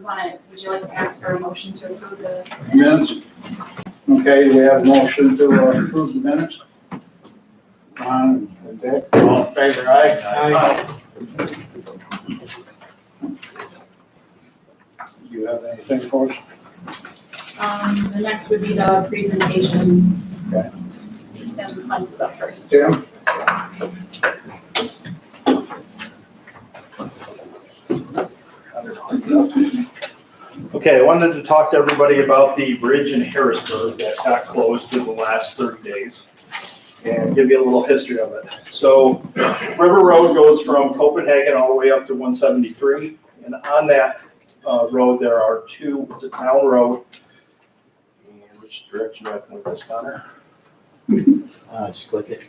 would you like to ask for a motion to approve the Minutes? Okay, we have a motion to approve the minutes. Okay, all in favor, aye? Aye. Do you have anything for us? The next would be the presentations. Okay. Tim Hunt is up first. Tim? Okay, I wanted to talk to everybody about the bridge in Harrisburg that got closed in the last 30 days and give you a little history of it. So River Road goes from Copenhagen all the way up to 173. And on that road, there are two, it's a town road. And which direction do I have to move this, Connor? Just click it.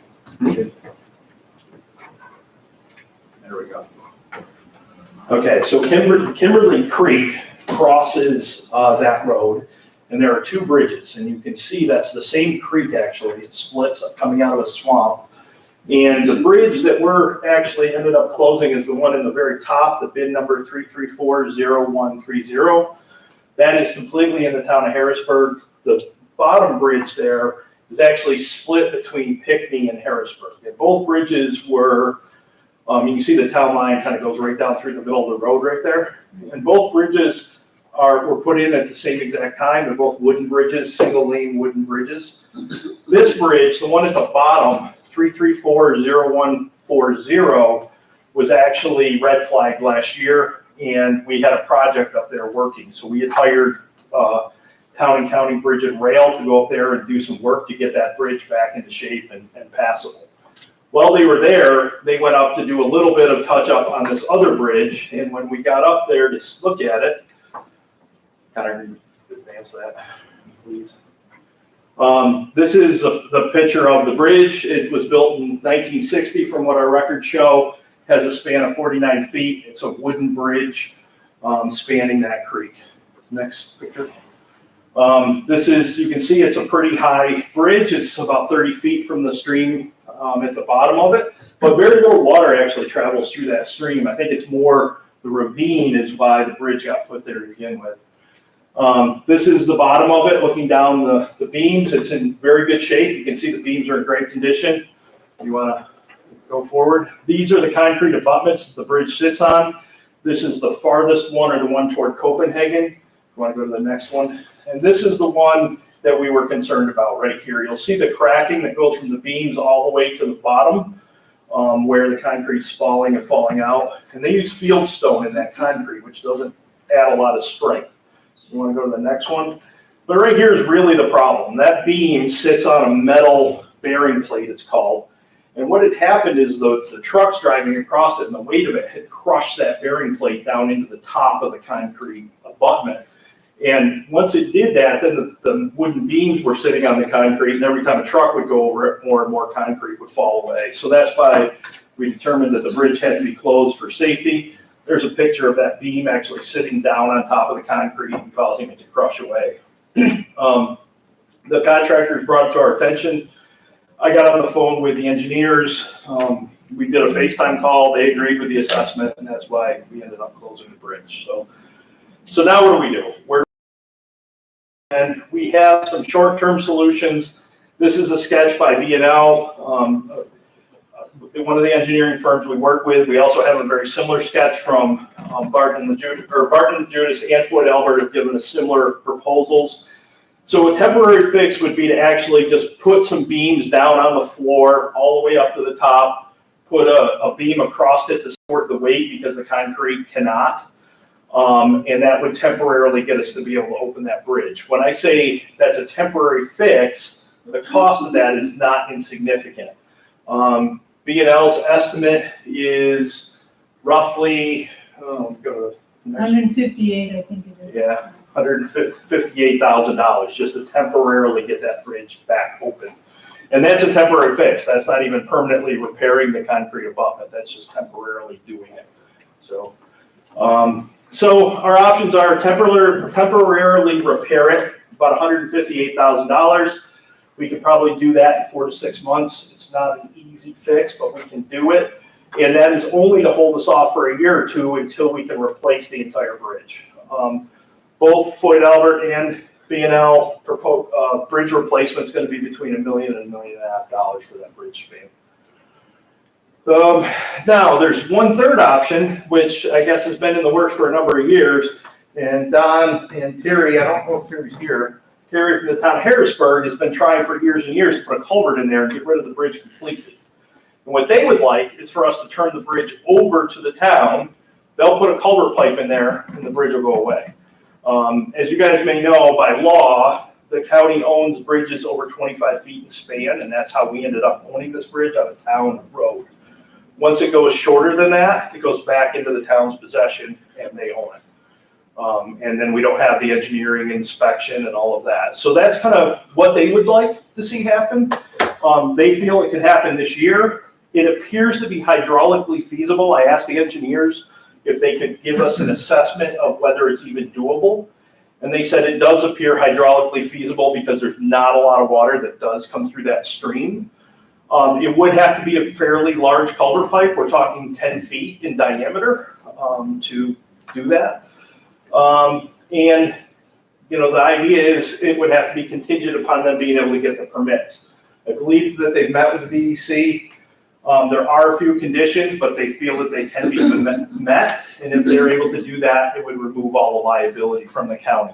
There we go. Okay, so Kimberly Creek crosses that road, and there are two bridges, and you can see that's the same creek actually. It splits up coming out of a swamp. And the bridge that we're actually ended up closing is the one in the very top, the bin number 3340130. That is completely in the town of Harrisburg. The bottom bridge there is actually split between Pinckney and Harrisburg. And both bridges were, you can see the town line kind of goes right down through the middle of the road right there. And both bridges were put in at the same exact time. They're both wooden bridges, single lane wooden bridges. This bridge, the one at the bottom, 3340140, was actually red flagged last year, and we had a project up there working. So we had hired Town and County Bridge and Rail to go up there and do some work to get that bridge back into shape and passable. While they were there, they went up to do a little bit of touch up on this other bridge, and when we got up there to look at it, kind of advance that, please. This is the picture of the bridge. It was built in 1960 from what our records show, has a span of 49 feet. It's a wooden bridge spanning that creek. Next picture. This is, you can see it's a pretty high bridge. It's about 30 feet from the stream at the bottom of it, but very little water actually travels through that stream. I think it's more the ravine is why the bridge got put there to begin with. This is the bottom of it, looking down the beams. It's in very good shape. You can see the beams are in great condition. You want to go forward. These are the concrete abutments the bridge sits on. This is the farthest one, or the one toward Copenhagen. You want to go to the next one. And this is the one that we were concerned about right here. You'll see the cracking that goes from the beams all the way to the bottom, where the concrete's falling and falling out. And they use field stone in that concrete, which doesn't add a lot of strength. You want to go to the next one? But right here is really the problem. That beam sits on a metal bearing plate, it's called. And what had happened is the trucks driving across it and the weight of it had crushed that bearing plate down into the top of the concrete abutment. And once it did that, then the wooden beams were sitting on the concrete, and every time a truck would go over it, more and more concrete would fall away. So that's why we determined that the bridge had to be closed for safety. There's a picture of that beam actually sitting down on top of the concrete and causing it to crush away. The contractors brought it to our attention. I got on the phone with the engineers. We did a FaceTime call. They agreed with the assessment, and that's why we ended up closing the bridge. So now what do we do? And we have some short-term solutions. This is a sketch by B&L, one of the engineering firms we work with. We also have a very similar sketch from Barton and Judas and Floyd Elbert have given us similar proposals. So a temporary fix would be to actually just put some beams down on the floor all the way up to the top, put a beam across it to support the weight because the concrete cannot. And that would temporarily get us to be able to open that bridge. When I say that's a temporary fix, the cost of that is not insignificant. B&L's estimate is roughly, go to the next. 158, I think it is. Yeah, $158,000 just to temporarily get that bridge back open. And that's a temporary fix. That's not even permanently repairing the concrete abutment. That's just temporarily doing it. So our options are temporarily repair it, about $158,000. We could probably do that in 4 to 6 months. It's not an easy fix, but we can do it. And that is only to hold us off for a year or two until we can replace the entire bridge. Both Floyd Albert and B&L bridge replacement's gonna be between $1 million and $1.5 million for that bridge span. Now, there's one third option, which I guess has been in the works for a number of years, and Don and Terry, I don't know if Terry's here, Terry from the town of Harrisburg has been trying for years and years to put a culvert in there and get rid of the bridge completely. And what they would like is for us to turn the bridge over to the town. They'll put a culvert pipe in there and the bridge will go away. As you guys may know, by law, the county owns bridges over 25 feet in span, and that's how we ended up owning this bridge on a town road. Once it goes shorter than that, it goes back into the town's possession and they own it. And then we don't have the engineering inspection and all of that. So that's kind of what they would like to see happen. They feel it could happen this year. It appears to be hydraulically feasible. I asked the engineers if they could give us an assessment of whether it's even doable. And they said it does appear hydraulically feasible because there's not a lot of water that does come through that stream. It would have to be a fairly large culvert pipe. We're talking 10 feet in diameter to do that. And, you know, the idea is it would have to be contingent upon them being able to get the permits. I believe that they've met with the DEC. There are a few conditions, but they feel that they can be met. And if they're able to do that, it would remove all the liability from the county.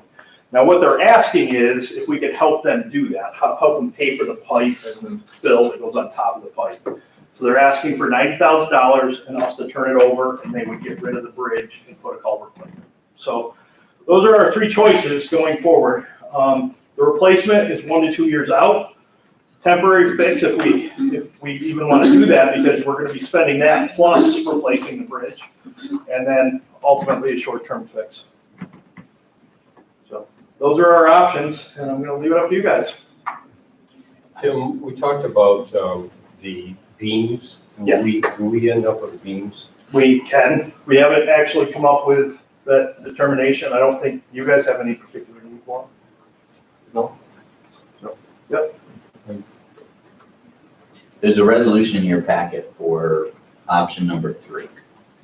Now, what they're asking is if we could help them do that, help them pay for the pipe and the fill that goes on top of the pipe. So they're asking for $90,000 and us to turn it over, and they would get rid of the bridge and put a culvert pipe. So those are our three choices going forward. The replacement is 1 to 2 years out. Temporary fix if we even want to do that, because we're going to be spending that plus replacing the bridge, and then ultimately a short-term fix. So those are our options, and I'm going to leave it up to you guys. Tim, we talked about the beams. Yeah. Do we end up with beams? We can. We haven't actually come up with that determination. I don't think you guys have any particular need for them. No. So, yep. There's a resolution in your packet for option number 3.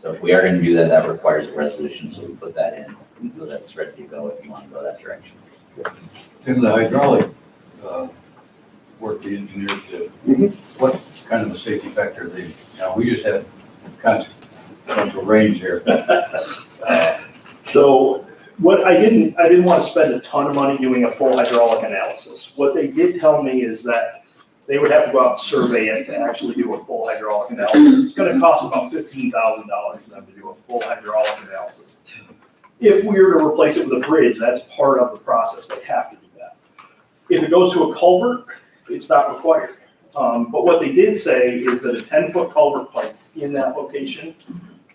So if we are gonna do that, that requires a resolution, so we put that in. So that's ready to go if you wanna go that direction. In the hydraulic work the engineers did, what kind of a safety factor they, we just had consequential range here. So what I didn't want to spend a ton of money doing a full hydraulic analysis. What they did tell me is that they would have to go out and survey it to actually do a full hydraulic analysis. It's going to cost about $15,000 for them to do a full hydraulic analysis. If we were to replace it with a bridge, that's part of the process. They have to do that. If it goes to a culvert, it's not required. But what they did say is that a 10-foot culvert pipe in that location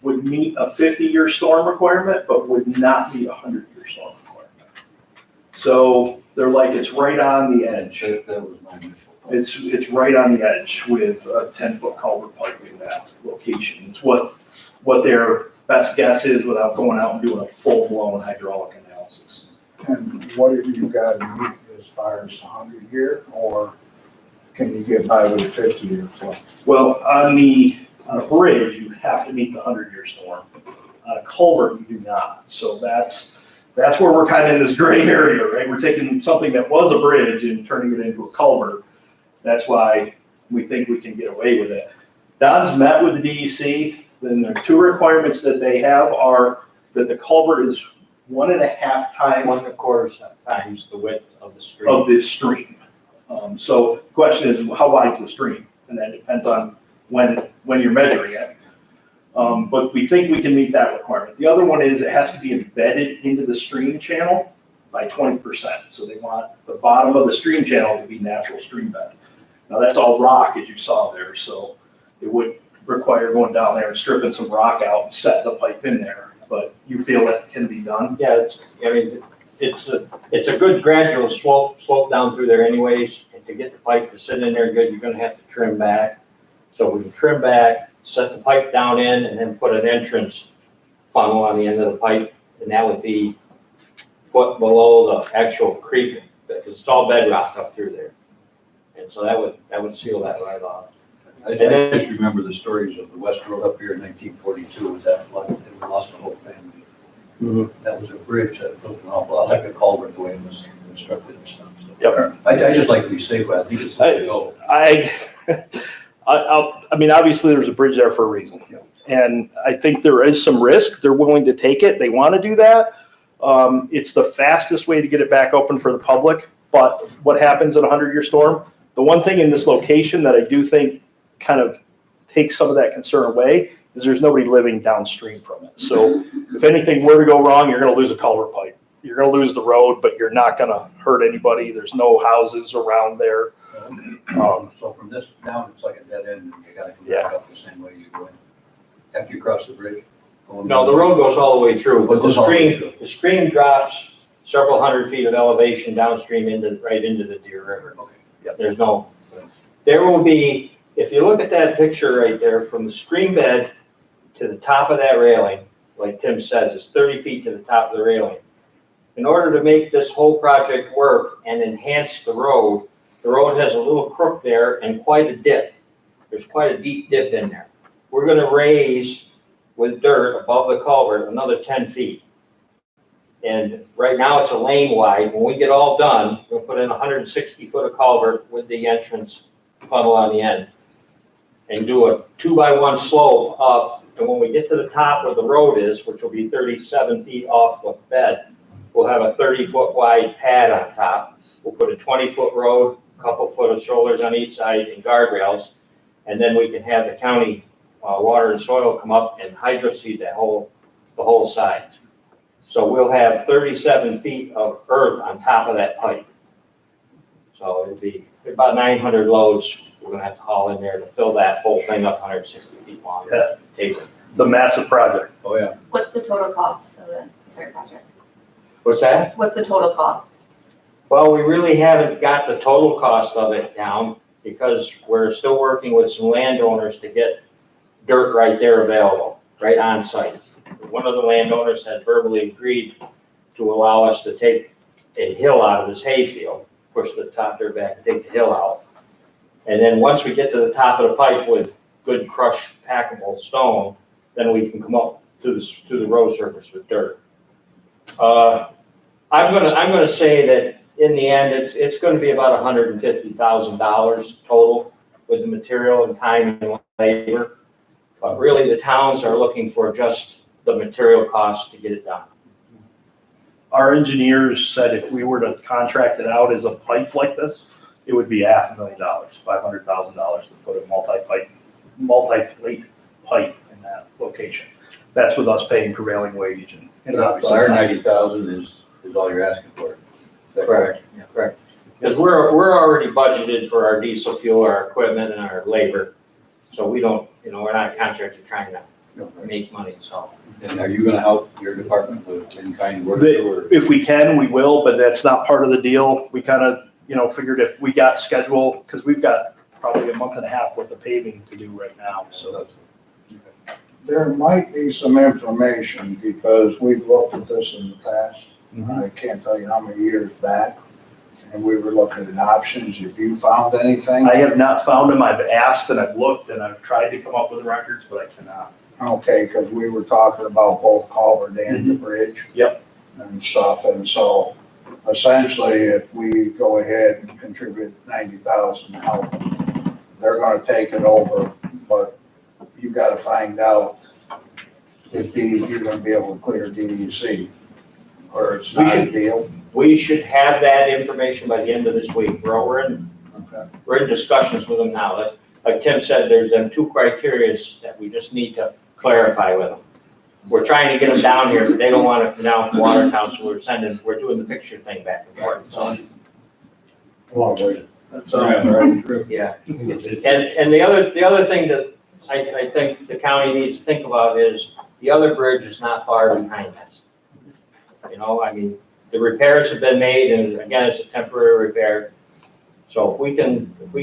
would meet a 50-year storm requirement, but would not meet a 100-year storm requirement. So they're like, it's right on the edge. That was my initial. It's right on the edge with a 10-foot culvert pipe in that location. It's what their best guess is without going out and doing a full-blown hydraulic analysis. And what have you got to meet as far as 100 year, or can you get by with a 50-year flow? Well, on a bridge, you have to meet the 100-year storm. On a culvert, you do not. So that's where we're kind of in this gray area, right? We're taking something that was a bridge and turning it into a culvert. That's why we think we can get away with it. Don's met with the DEC. Then the 2 requirements that they have are that the culvert is 1.5 times 1.25 times the width of the street. of the stream. So the question is, how wide's the stream? And that depends on when you're measuring it. But we think we can meet that requirement. The other one is it has to be embedded into the stream channel by 20%. So they want the bottom of the stream channel to be natural stream bed. Now that's all rock, as you saw there. So it would require going down there and stripping some rock out and setting the pipe in there. But you feel that can be done? Yeah, it's a good gradual slope down through there anyways. And to get the pipe to sit in there good, you're gonna have to trim back. So we can trim back, set the pipe down in, and then put an entrance funnel on the end of the pipe. And that would be foot below the actual creek, because it's all bedrock up through there. And so that would seal that right off. I just remember the stories of the West Road up here in 1942 with that flood, and we lost the whole family. That was a bridge that looked an awful lot like a culvert the way it was constructed and stuff. So Yep. I just like to be safe, but I think it's the way to go. I mean, obviously, there's a bridge there for a reason. And I think there is some risk. They're willing to take it. They want to do that. It's the fastest way to get it back open for the public. But what happens in a 100-year storm? The one thing in this location that I do think kind of takes some of that concern away is there's nobody living downstream from it. So if anything were to go wrong, you're going to lose a culvert pipe. You're going to lose the road, but you're not going to hurt anybody. There's no houses around there. So from this down, it's like a dead end, and you gotta come back up the same way you go in. After you cross the bridge. No, the road goes all the way through, but It goes all the way through. the stream drops several hundred feet of elevation downstream right into the Deer River. Okay. There's no, there will be, if you look at that picture right there, from the stream bed to the top of that railing, like Tim says, it's 30 feet to the top of the railing. In order to make this whole project work and enhance the road has a little crook there and quite a dip. There's quite a deep dip in there. We're gonna raise with dirt above the culvert another 10 feet. And right now it's a lane wide. When we get all done, we'll put in 160 foot of culvert with the entrance funnel on the end. And do a 2x1 slope up. And when we get to the top where the road is, which will be 37 feet off the bed, we'll have a 30-foot wide pad on top. We'll put a 20-foot road, a couple foot of shoulders on each side and guardrails. And then we can have the county water and soil come up and hydro seed the whole side. So we'll have 37 feet of earth on top of that pipe. So it'd be about 900 loads we're gonna have to haul in there to fill that whole thing up 160 feet long. Yeah. Taper. The massive project. Oh, yeah. What's the total cost of the entire project? What's that? What's the total cost? Well, we really haven't got the total cost of it down because we're still working with some landowners to get dirt right there available, right on site. One of the landowners had verbally agreed to allow us to take a hill out of his hayfield, push the top dirt back and take the hill out. And then once we get to the top of the pipe with good crushed packable stone, then we can come up to the road surface with dirt. I'm gonna say that in the end, it's gonna be about $150,000 total with the material and time and labor. But really, the towns are looking for just the material cost to get it done. Our engineers said if we were to contract it out as a pipe like this, it would be $500,000, $500,000 to put a multi-plate pipe in that location. That's with us paying prevailing wage and obviously. $190,000 is all you're asking for. Correct. Correct. Because we're already budgeted for our diesel fuel, our equipment and our labor. So we don't, we're not contracted trying to make money, so. And are you gonna help your department with in-kind work? or- If we can, we will, but that's not part of the deal. We kind of, figured if we got schedule, because we've got probably a month and a half worth of paving to do right now, so. that's- There might be some information because we've looked at this in the past. I can't tell you how many years back. And we were looking at options. Have you found anything? I have not found them. I've asked and I've looked and I've tried to come up with records, but I cannot. Okay, because we were talking about both culvert and the bridge. Yep. And stuff, and so essentially, if we go ahead and contribute 90,000 help, they're gonna take it over, but you gotta find out if you're gonna be able to clear DEC, or it's not a deal. We should have that information by the end of this week. We're in discussions with them now. That's, like Tim said, there's them two criterias that we just need to clarify with them. We're trying to get them down here, but they don't want to come down from Watertown, so we're doing the picture thing back and forth, so. That sounds very true. Yeah. And the other thing that I think the county needs to think about is the other bridge is not far behind us. The repairs have been made, and again, it's a temporary repair. So if we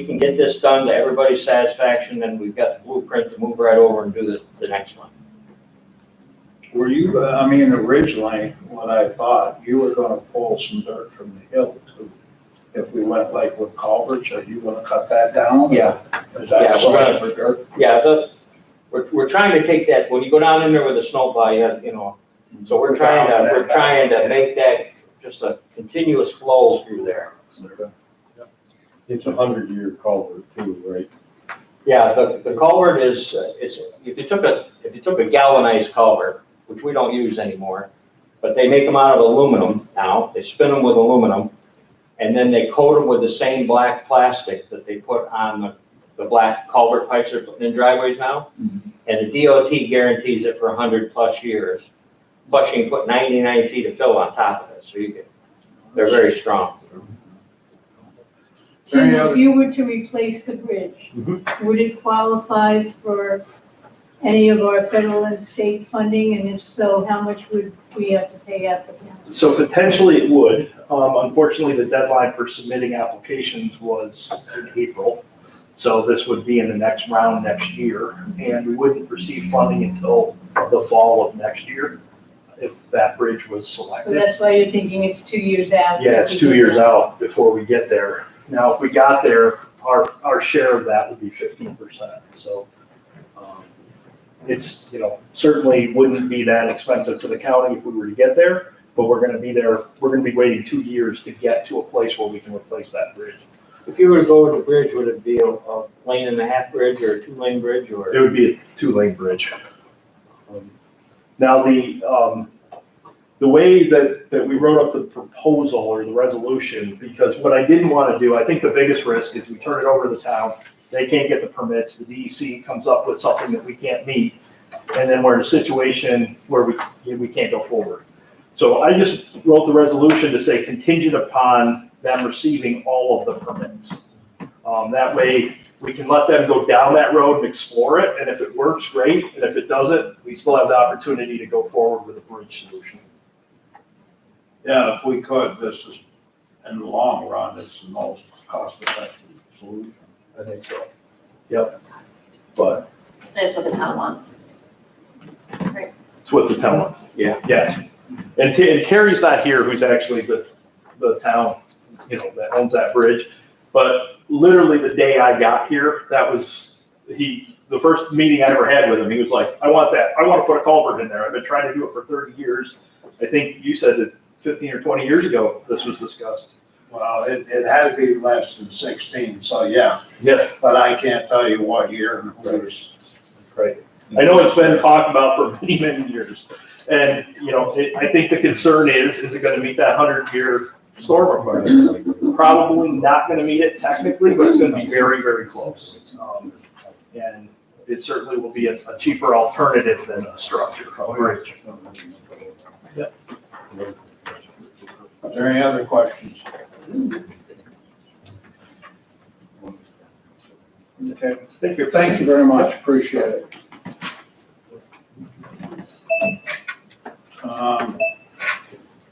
can get this done to everybody's satisfaction, then we've got the blueprint to move right over and do the next one. Were you, originally, what I thought, you were gonna pull some dirt from the hill too. If we went like with culverts, are you gonna cut that down? Yeah. Is that Yeah, we're gonna- for dirt? Yeah, we're trying to take that, when you go down in there with a snowplow, you So we're trying to make that just a continuous flow through there. It's a 100-year culvert too, right? Yeah, the culvert is, if you took a galvanized culvert, which we don't use anymore, but they make them out of aluminum now, they spin them with aluminum, and then they coat them with the same black plastic that they put on the black culvert pipes they're putting in driveways now. And the DOT guarantees it for 100+ years. Plus you can put 99 feet of fill on top of it, so they're very strong. Tim, Any if other- you were to replace the bridge, would it qualify for any of our federal and state funding? And if so, how much would we have to pay applicants? So potentially it would. Unfortunately, the deadline for submitting applications was in April. So this would be in the next round next year, and we wouldn't receive funding until the fall of next year if that bridge was So selected. that's why you're thinking it's 2 years out? Yeah, it's 2 years out before we get there. Now, if we got there, our share of that would be 15%. So it's, certainly wouldn't be that expensive to the county if we were to get there, but we're gonna be there, we're gonna be waiting 2 years to get to a place where we can replace that bridge. If you were to go with the bridge, would it be a 1.5-lane bridge or a 2-lane bridge It or? would be a 2-lane bridge. Now, the way that we wrote up the proposal or the resolution, because what I didn't want to do, I think the biggest risk is we turn it over to the town, they can't get the permits, the DEC comes up with something that we can't meet, and then we're in a situation where we can't go forward. So I just wrote the resolution to say contingent upon them receiving all of the permits. That way, we can let them go down that road and explore it, and if it works, great, and if it doesn't, we still have the opportunity to go forward with a bridge solution. Yeah, if we could, this is, in the long run, it's the most cost-effective solution. I think so. Yep. But That's what the town wants. it's what the town wants. Yeah. Yes. And Terry's not here, who's actually the town, that owns that bridge. But literally the day I got here, the first meeting I ever had with him, he was like, I want to put a culvert in there. I've been trying to do it for 30 years. I think you said that 15 or 20 years ago, this was discussed. Well, it had to be less than 16, so yeah, Yeah. but I can't tell you what year and who's. Right. I know it's been talked about for many, many years. And, I think the concern is it going to meet that 100-year storm requirement? Probably not going to meet it technically, but it's going to be very, very close. And it certainly will be a cheaper alternative than a structure, a bridge. Yep. Are there any other questions? Okay, Thank you. thank you very much, appreciate it.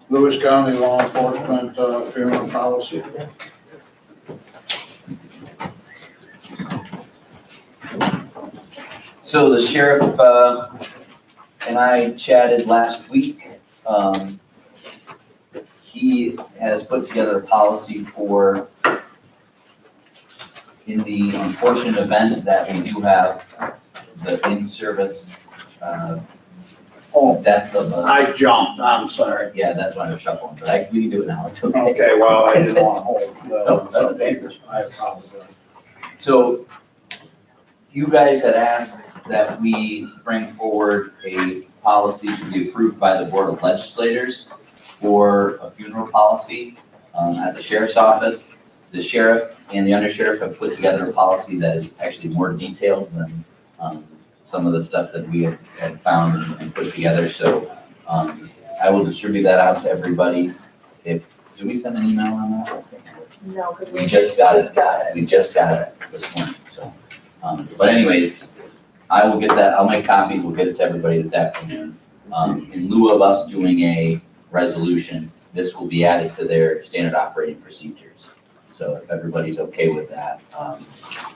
Lewis County Law Enforcement funeral policy. So the sheriff and I chatted last week. He has put together a policy for, in the unfortunate event that we do have the in-service death of a, I jumped, I'm sorry. yeah, that's why I was shuffling, but we can do it now, it's okay. Okay, well, I didn't want to hold. No, that's okay. I apologize. So you guys had asked that we bring forward a policy to be approved by the Board of Legislators for a funeral policy at the sheriff's office. The sheriff and the undersheriff have put together a policy that is actually more detailed than some of the stuff that we had found and put together. So I will distribute that out to everybody. Did we send an email on that? No, because We just got it. We just got it this morning, so. But anyways, I will get that, I'll make copies, we'll get it to everybody this afternoon. In lieu of us doing a resolution, this will be added to their standard operating procedures. So if everybody's okay with that,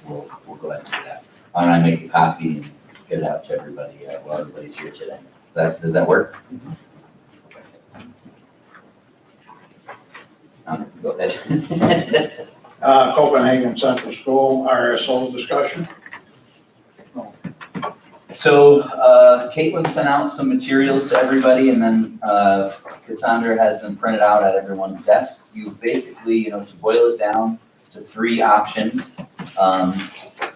we'll go ahead and do that. Why don't I make a copy and get it out to everybody while everybody's here today? Does that work? Go ahead. Copenhagen Central School RSO discussion. So Caitlin sent out some materials to everybody, and then Cassandra has them printed out at everyone's desk. You basically, to boil it down to 3 options.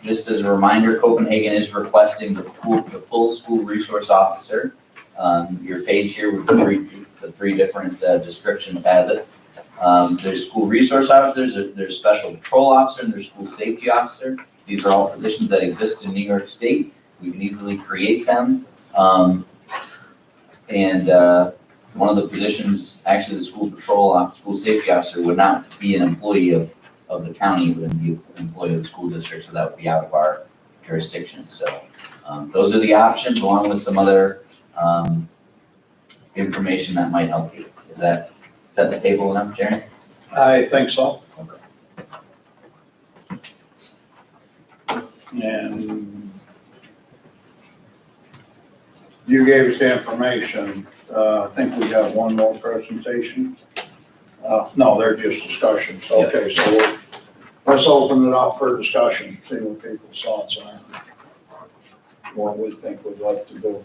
Just as a reminder, Copenhagen is requesting the full school resource officer. Your page here with the three different descriptions has it. There's school resource officers, there's special patrol officer, and there's school safety officer. These are all positions that exist in New York State. We can easily create them. And one of the positions, actually the school safety officer would not be an employee of the county, it would be an employee of the school district, so that would be out of our jurisdiction. So those are the options, along with some other information that might help you. Is that set the table enough, Jerry? I think so. Okay. And you gave us the information. I think we got one more presentation. No, they're just discussions. Okay, so let's open it up for discussion, see what people's thoughts are. What we think we'd like to do.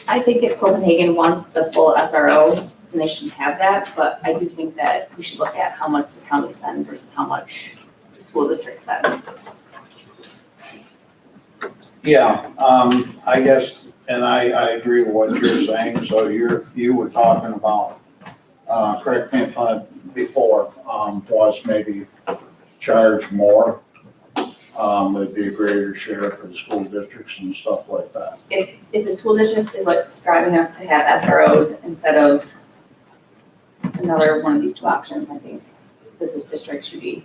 I think if Copenhagen wants the full SRO, then they should have that, but I do think that we should look at how much the county spends versus how much the school district spends. Yeah, I guess, and I agree with what you're saying. So you were talking about, correct me if I, before, was maybe charge more. Would be a greater share for the school districts and stuff like that. If the school district is what's driving us to have SROs instead of another one of these 2 options, I think that this district should be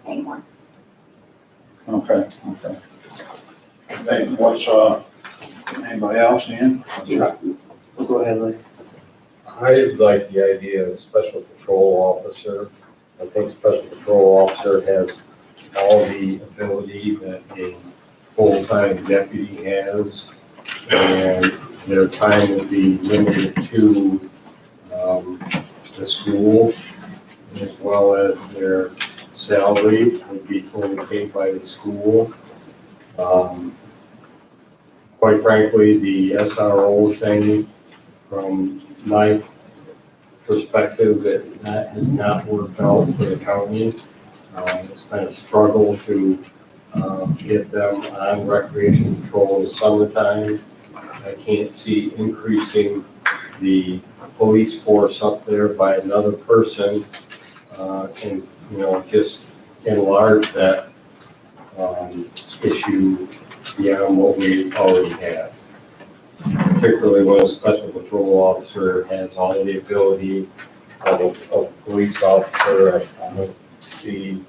paying more. Okay. Hey, what's, anybody else, Ian? Go ahead, Lee. I like the idea of special patrol officer. I think special patrol officer has all the ability that a full-time deputy has, and their time will be limited to the school, as well as their salary would be fully paid by the school. Quite frankly, the SRO thing, from my perspective, that has not worked out for the county. It's been a struggle to get them on recreation patrol in the summertime. I can't see increasing the police force up there by another person and, just enlarge that issue beyond what we already have. Particularly when a special patrol officer has all the ability of a police officer. I don't see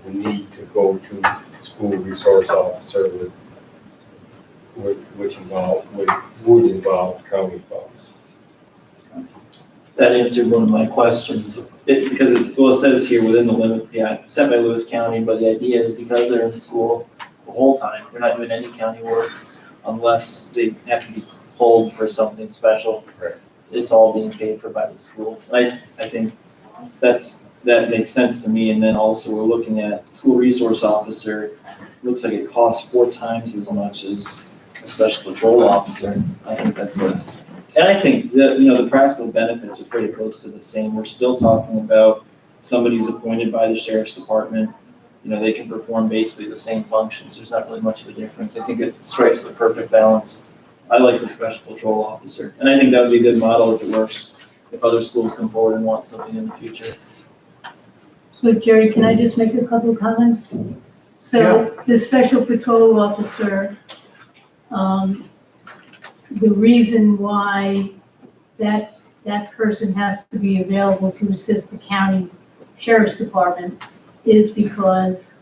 the need to go to school resource officer would involve county funds. That answered one of my questions. Because it says here within the limit, set by Lewis County, but the idea is because they're in the school the whole time, they're not doing any county work unless they have to be pulled for something special. Right. It's all being paid for by the schools. I think that makes sense to me. And then also we're looking at school resource officer. Looks like it costs 4 times as much as a special patrol officer. I think and I think that, the practical benefits are pretty close to the same. We're still talking about somebody who's appointed by the sheriff's department. They can perform basically the same functions. There's not really much of a difference. I think it strikes the perfect balance. I like the special patrol officer. And I think that would be a good model if it works, if other schools come forward and want something in the future. So Jerry, can I just make a couple of comments? So the special patrol officer, the reason why that person has to be available to assist the county sheriff's department is because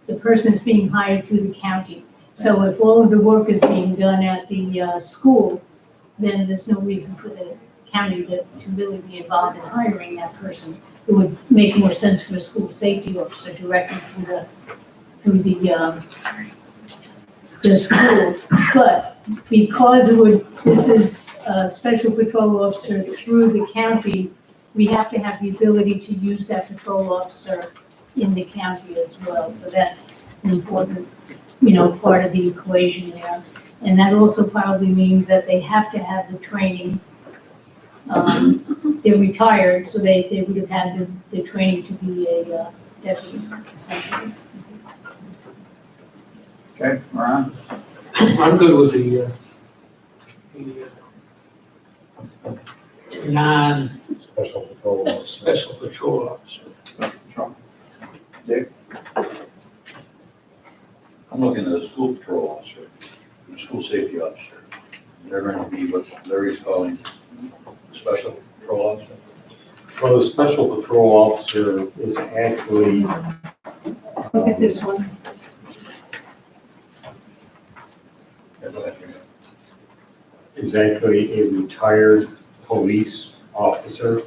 the person is being hired through the county. So if all of the work is being done at the school, then there's no reason for the county to really be involved in hiring that person. It would make more sense for the school safety officer directly through the school. But because this is a special patrol officer through the county, we have to have the ability to use that patrol officer in the county as well. So that's an important part of the equation there. And that also probably means that they have to have the training. They're retired, so they would have had the training to be a deputy, essentially. Okay, Ron? I'm good with the Special patrol officer. non-special patrol officer. I'm looking at a school patrol officer, a school safety officer. They're going to be what Larry's calling a special patrol officer. Well, the special patrol officer is actually, Look at this one. Yeah, go ahead. is actually a retired police officer.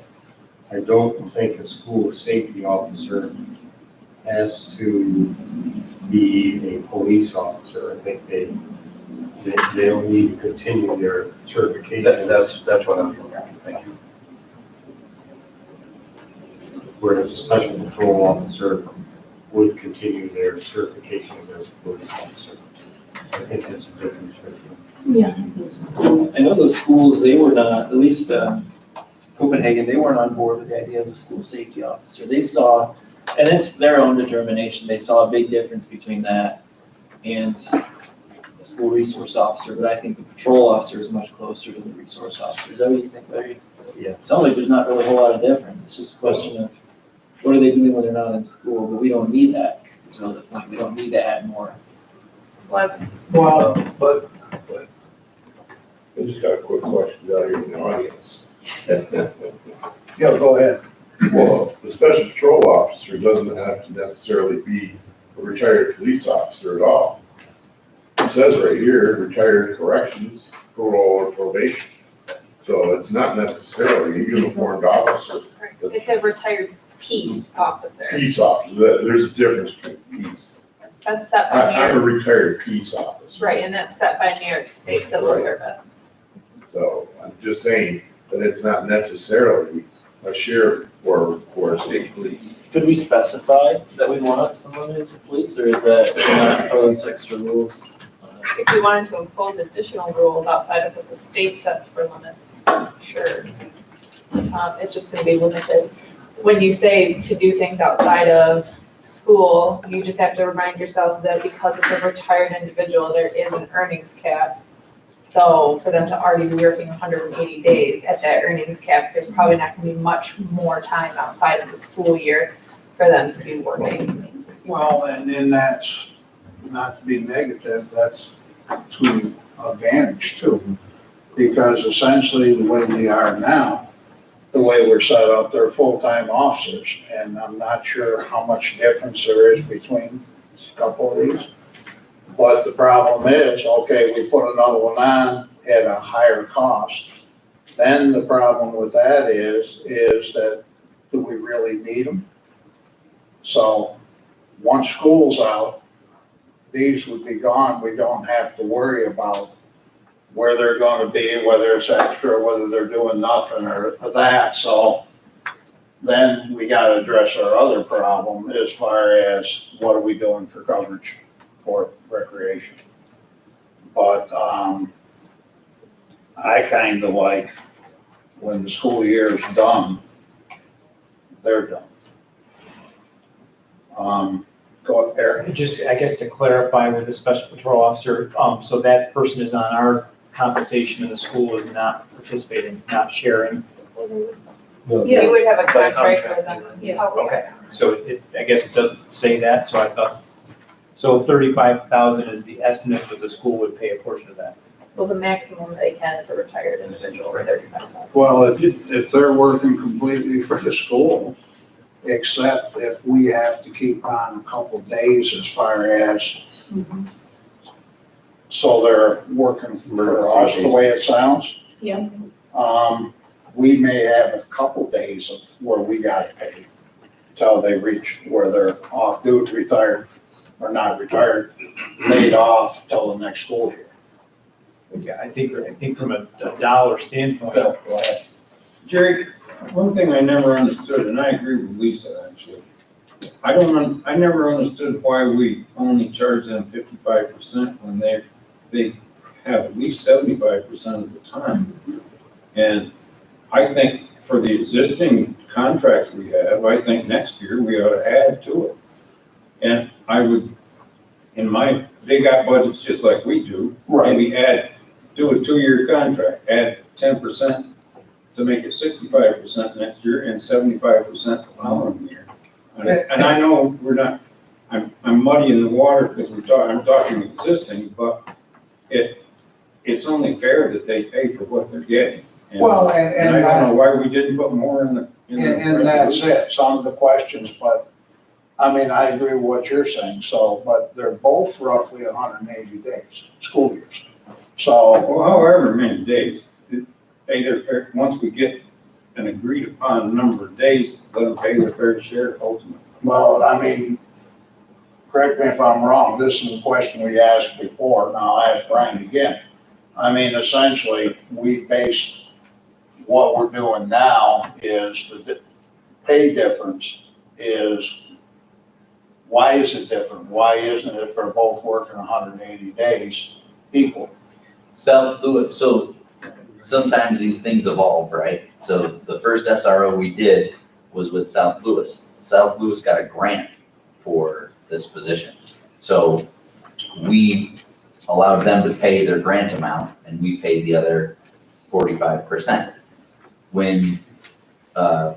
I don't think a school safety officer has to be a police officer. I think they don't need to continue their certification. That's what I'm looking at. Thank you. Whereas a special patrol officer would continue their certifications as a police officer. I think that's a difference. Yeah. I think so. I know those schools, they were not, at least Copenhagen, they weren't on board with the idea of a school safety officer. They saw, and it's their own determination, they saw a big difference between that and a school resource officer, but I think the patrol officer is much closer to the resource officer. Is that what you think, Larry? Yeah. It sounds like there's not really a whole lot of difference. It's just a question of what are they doing when they're not in school, but we don't need that. Is really the point. We don't need to add more. Well, Well, but I just got a quick question out here in the audience. Yeah, go ahead. Well, the special patrol officer doesn't have to necessarily be a retired police officer at all. It says right here, retired corrections, parole, or probation. So it's not necessarily a uniformed officer, it's a retired peace officer. peace officer. There's a difference between peace. That's set by I'm a New York, retired peace officer. right, and that's set by New York State Civil Right. Service. So I'm just saying that it's not necessarily a sheriff or a state police. Could we specify that we want someone who's a police, or is that not impose extra rules? If you wanted to impose additional rules outside of what the state sets for limits, sure. It's just gonna be limited. When you say to do things outside of school, you just have to remind yourself that because it's a retired individual, there is an earnings cap. So for them to already be working 180 days at that earnings cap, there's probably not gonna be much more time outside of the school year for them to be working. Well, and then that's, not to be negative, that's to advantage too. Because essentially, the way we are now, the way we're set up, they're full-time officers. And I'm not sure how much difference there is between a couple of these. But the problem is, okay, we put another one on at a higher cost. Then the problem with that is that, do we really need them? So, once school's out, these would be gone. We don't have to worry about where they're gonna be, whether it's extra, whether they're doing nothing or that. So then we gotta address our other problem as far as what are we doing for coverage for recreation. But, I kinda like when the school year is done, they're done. Go up there. Just, I guess to clarify with the special patrol officer, so that person is on our compensation and the school is not participating, not sharing. We would have a contract with them. Yeah. Okay, so I guess it doesn't say that, so I thought, so 35,000 is the estimate that the school would pay a portion of that. Well, the maximum they can as a retired individual is 35,000. Well, if they're working completely for the school, except if we have to keep on a couple days as far as, so they're working for us the way it sounds. Yeah. We may have a couple days of where we got paid till they reach where they're off duty, retired, or not retired, laid off till the next school year. Yeah, I think from a dollar standpoint, Bill, go ahead. Jerry, one thing I never understood, and I agree with Lisa, actually. I never understood why we only charge them 55% when they have at least 75% of the time. And I think for the existing contracts we have, I think next year we ought to add to it. And I would, they got budgets just like we do. Right. Maybe do a 2-year contract, add 10% to make it 65% next year and 75% the following year. And I know I'm muddying the water because I'm talking existing, but it's only fair that they pay for what they're getting. And- Well, And I don't know why we didn't put more in the. And that's it, some of the questions, but, I mean, I agree with what you're saying, so, but they're both roughly 180 days, school years. So, Well, however many days, pay their fair, once we get an agreed upon number of days, let them pay their fair share ultimately. well, I mean, correct me if I'm wrong, this is a question we asked before, now I'll ask Brian again. I mean, essentially, we based what we're doing now is the pay difference is, why is it different? Why isn't it if they're both working 180 days equal? South Lewis, so sometimes these things evolve, right? So the first SRO we did was with South Lewis. South Lewis got a grant for this position. So we allowed them to pay their grant amount and we paid the other 45%. When the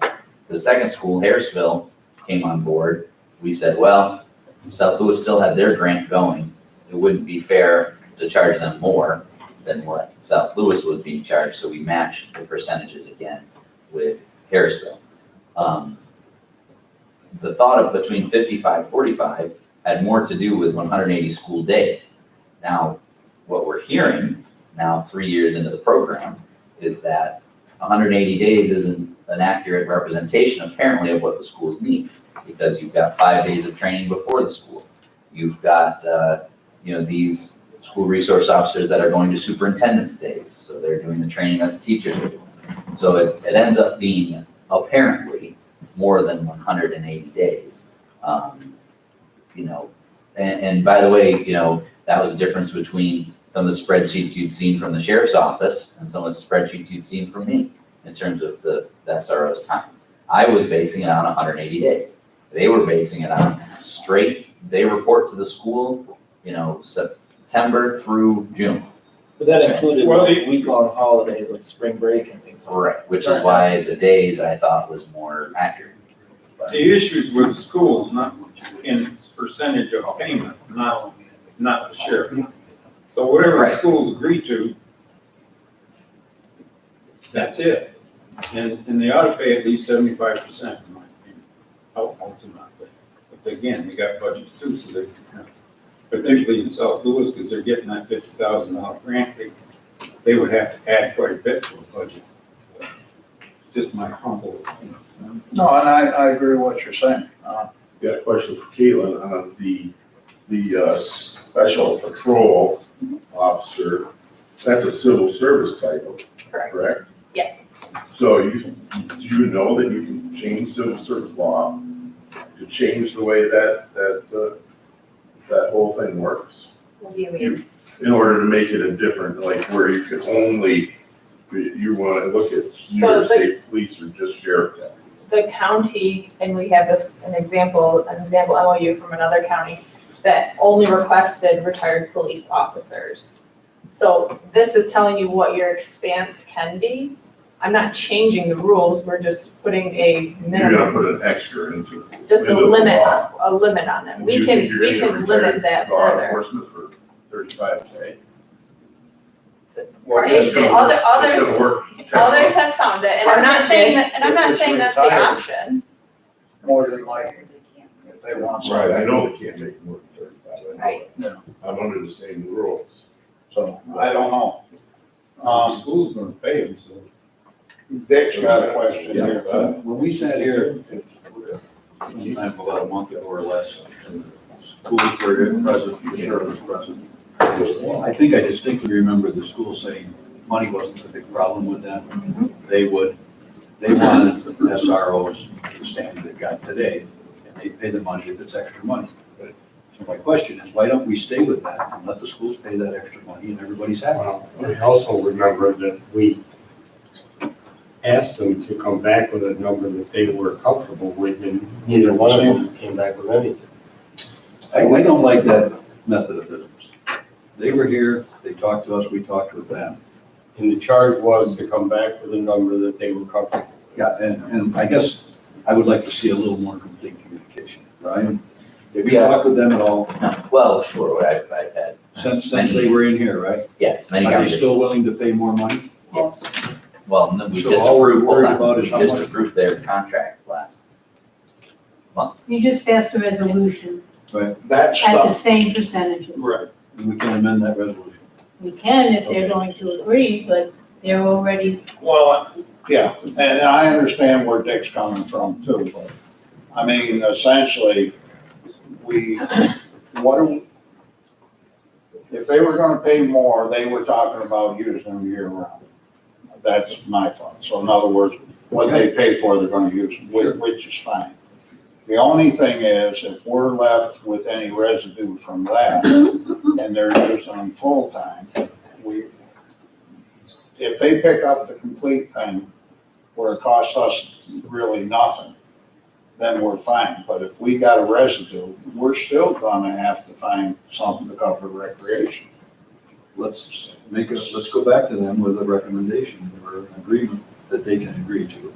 second school, Harrisville, came on board, we said, well, South Lewis still had their grant going. It wouldn't be fair to charge them more than what South Lewis was being charged, so we matched the percentages again with Harrisville. The thought of between 55, 45 had more to do with 180 school days. Now, what we're hearing now, 3 years into the program, is that 180 days isn't an accurate representation apparently of what the schools need, because you've got 5 days of training before the school. You've got, these school resource officers that are going to superintendent's days, so they're doing the training that the teachers are doing. So it ends up being apparently more than 180 days. And by the way, that was the difference between some of the spreadsheets you'd seen from the sheriff's office and some of the spreadsheets you'd seen from me in terms of the SRO's time. I was basing it on 180 days. They were basing it on straight, they report to the school, September through June. But that included Well, like week-long holidays like spring break and things like that. Right, which is why the days I thought was more accurate. The issues with the schools, not in percentage of payment, not the share. So whatever the Right. schools agree to, that's it. And they ought to pay at least 75% in my opinion, ultimately. But again, we got budgets too, so they, particularly in South Louis, because they're getting that $50,000 grant, they would have to add quite a bit to the budget. Just my humble opinion. No, and I agree with what you're saying. Got a question for Caitlin on the special patrol officer. That's a civil service title, Correct. correct? Yes. So do you know that you can change civil service law to change the way that whole thing works? What do you mean? In order to make it a different, like where you can only, you want to look at New So York the- State Police or just sheriff deputies? The county, and we have an example MOU from another county that only requested retired police officers. So this is telling you what your expanse can be. I'm not changing the rules, we're just putting a You're gonna minimum, put an extra into it. just a into the limit, law. a limit on them. Do We you can, think you're we gonna can retire limit that law further. enforcement for $35K? Well, Right? it's gonna work. It's Others, gonna work. others have found it, and I'm not saying that, and I'm not If it's saying that's the retired. option. More than likely, if they want something. Right, I know they can't make more than 35. I know Right. that. I'm under the same rules. So, I don't know. The school's gonna pay them, so. Dick's got a question here. When we sat here, sometime about a month ago or less, and the schools were present, the sheriff was present. I think I distinctly remember the school saying money wasn't the big problem with them. They wanted the SROs, the standard they've got today, and they pay the money if it's extra money. So my question is, why don't we stay with that and let the schools pay that extra money and everybody's happy? Well, I also remember that we asked them to come back with a number that they were comfortable with, and neither one of them came back with anything. I don't like that method of business. They were here, they talked to us, we talked with them. And the charge was to come back with a number that they were comfortable with. Yeah, and I guess I would like to see a little more complete communication, Ryan. Have you Yeah. talked with them at all No, well, sure, I've had, since they were in here, right? yes, many Are they conversations. still willing to pay more money? Yes. Well, no, we So just all we're approved, hold worried on, about is we how just much? approved their contracts last month. You just passed a resolution That at the stuff, same percentages. right, And we can amend that resolution. We can if they're going to agree, but they're already, well, yeah, and I understand where Dick's coming from too, but, I mean, essentially, if they were gonna pay more, they were talking about using them year round. That's my thought. So in other words, what they pay for, they're gonna use, which is fine. The only thing is, if we're left with any residue from that, and they're using them full-time, if they pick up the complete thing, where it costs us really nothing, then we're fine. But if we got a residue, we're still gonna have to find something to cover recreation. Let's go back to them with a recommendation or an agreement that they can agree to,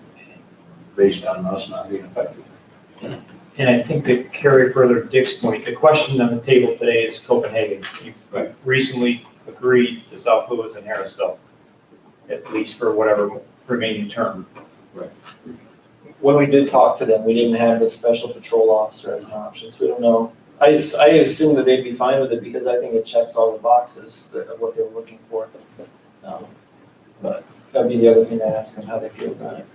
based on us not being effective. And I think to carry further Dick's point, the question on the table today is Copenhagen. Right. You've recently agreed to South Lewis and Harrisville, at least for whatever remaining term. When we did talk to them, we didn't have the special patrol officer as an option, so we don't know. I assume that they'd be fine with it because I think it checks all the boxes of what they were looking for. But that'd be the other thing to ask them, how they feel about it.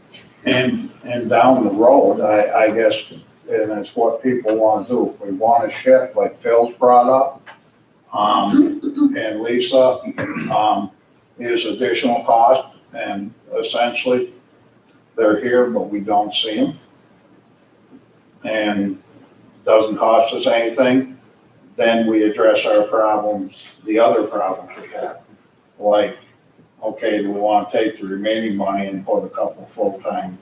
And down the road, I guess, and it's what people wanna do. If we want a shift, like Phil's brought up, and Lisa, is additional cost, and essentially, they're here, but we don't see them. And doesn't cost us anything, then we address our problems, the other problems we have. Like, okay, do we wanna take the remaining money and put a couple full-time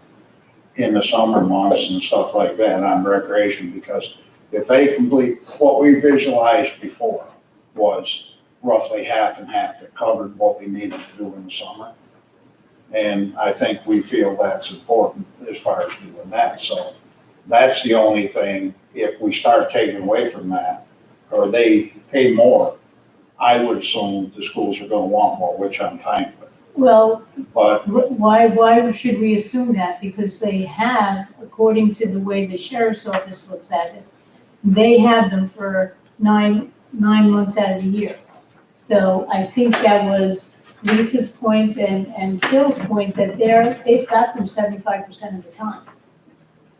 in the summer months and stuff like that on recreation? Because if they complete, what we visualized before was roughly half and half. It covered what we needed to do in the summer. And I think we feel that's important as far as doing that. So that's the only thing, if we start taking away from that, or they pay more, I would assume the schools are gonna want more, which I'm fine with. well, But why should we assume that? Because they have, according to the way the sheriff's office looks at it, they have them for nine months out of the year. So I think that was Lisa's point and Phil's point, that they've got them 75% of the time.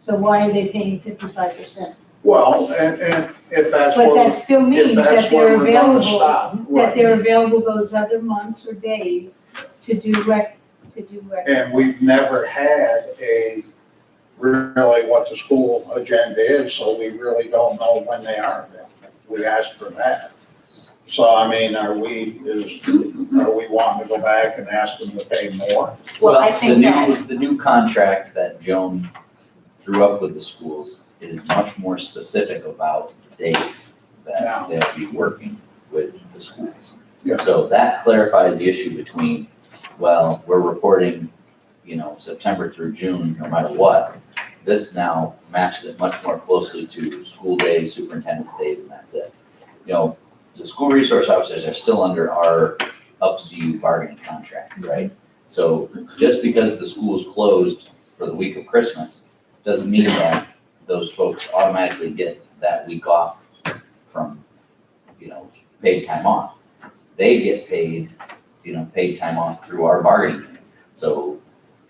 So why are they paying 55%? well, and if that's But what, that still means if that's that they're where we're gonna available, stop, that right. they're available those other months or days to do rec. And we've never had really what the school agenda is, so we really don't know when they are available. We asked for that. So, I mean, are we wanting to go back and ask them to pay more? Well, I think The new contract that Joan drew up with the schools is much more specific about days that they'll be working with the schools. Yeah. So that clarifies the issue between, well, we're reporting, September through June, no matter what. This now matches it much more closely to school days, superintendent's days, and that's it. The school resource officers are still under our UPSU bargaining contract, right? So just because the school's closed for the week of Christmas, doesn't mean that those folks automatically get that week off from, paid time off. They get paid, paid time off through our bargaining unit. So,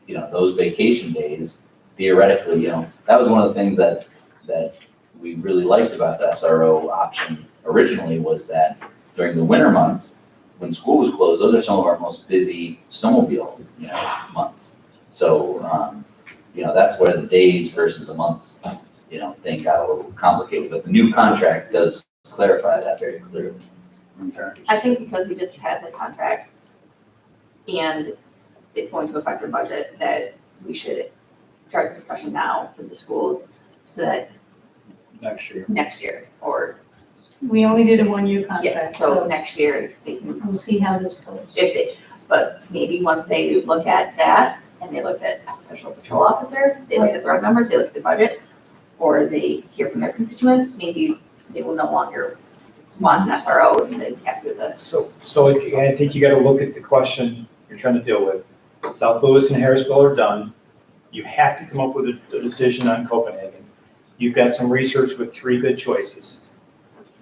those vacation days, theoretically, that was one of the things that we really liked about the SRO option originally, was that during the winter months, when school was closed, those are some of our most busy snowmobile, months. So, that's where the days versus the months thing got a little complicated, but the new contract does clarify that very clearly. Okay. I think because we just passed this contract and it's going to affect our budget, that we should start the discussion now with the schools so that Next year. next year, or, We only did a one-year yes, contract, so so next year, they can, we'll see how this goes. if they, but maybe once they look at that and they look at special patrol officer, they look at the numbers, they look at the budget, or they hear from their constituents, maybe they will no longer want an SRO and they have to do the. So I think you gotta look at the question you're trying to deal with. South Louis and Harrisville are done. You have to come up with a decision on Copenhagen. You've got some research with 3 good choices.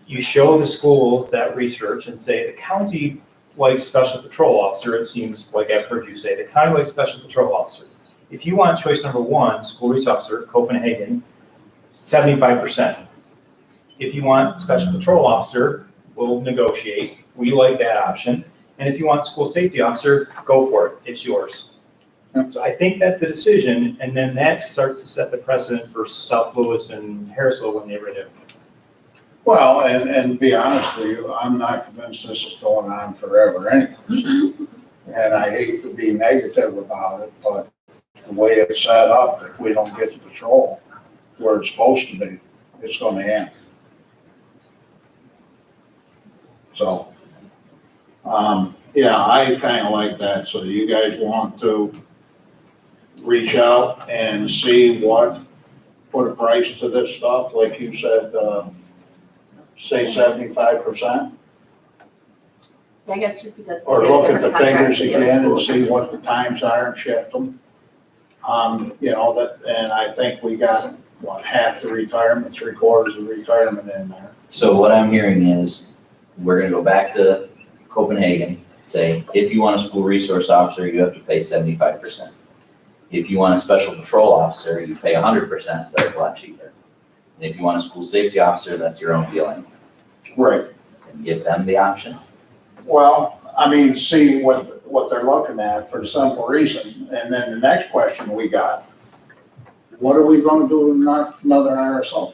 You show the schools that research and say, the county likes special patrol officer, it seems like I've heard you say, the county likes special patrol officer. If you want choice number 1, school resource officer, Copenhagen, 75%. If you want special patrol officer, we'll negotiate. We like that option. And if you want school safety officer, go for it. It's yours. So I think that's the decision, and then that starts to set the precedent for South Louis and Harrisville when they renew. Well, and to be honest with you, I'm not convinced this is going on forever anyway. And I hate to be negative about it, but the way it's set up, if we don't get the patrol where it's supposed to be, it's gonna end. So, yeah, I kinda like that, so you guys want to reach out and see put a price to this stuff, like you said, say 75%? I guess just because. we Or did a look at the different contract figures with the other again and schools. see what the times are and shift them. And I think we got, half the retirement, 3/4 of the retirement in there. So what I'm hearing is, we're gonna go back to Copenhagen, say, if you want a school resource officer, you have to pay 75%. If you want a special patrol officer, you pay 100%, but it's a lot cheaper. And if you want a school safety officer, that's your own feeling. Right. And give them the option. Well, I mean, see what they're looking at for the simple reason. And then the next question we got, what are we gonna do with another RSO?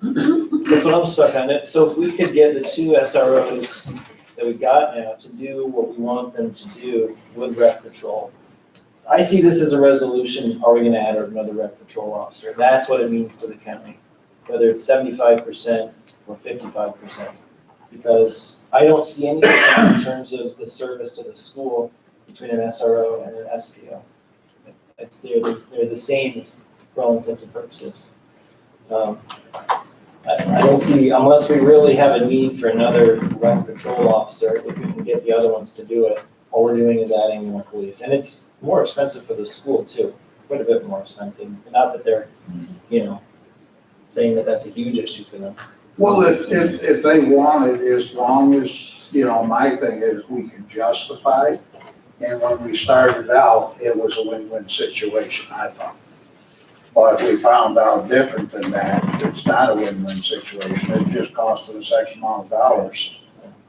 That's what I'm stuck on it. So if we could get the 2 SROs that we got now to do what we want them to do with rec patrol. I see this as a resolution, are we gonna add another rec patrol officer? That's what it means to the county, whether it's 75% or 55%. Because I don't see any difference in terms of the service to the school between an SRO and an SPO. They're the same for all intents and purposes. I don't see, unless we really have a need for another rec patrol officer, if we can get the other ones to do it, all we're doing is adding more police. And it's more expensive for the school too, quite a bit more expensive. Not that they're, saying that that's a huge issue for them. Well, if they want it, as long as, my thing is we can justify. And when we started out, it was a win-win situation, I thought. But we found out different than that. It's not a win-win situation. It just costed us X amount of dollars.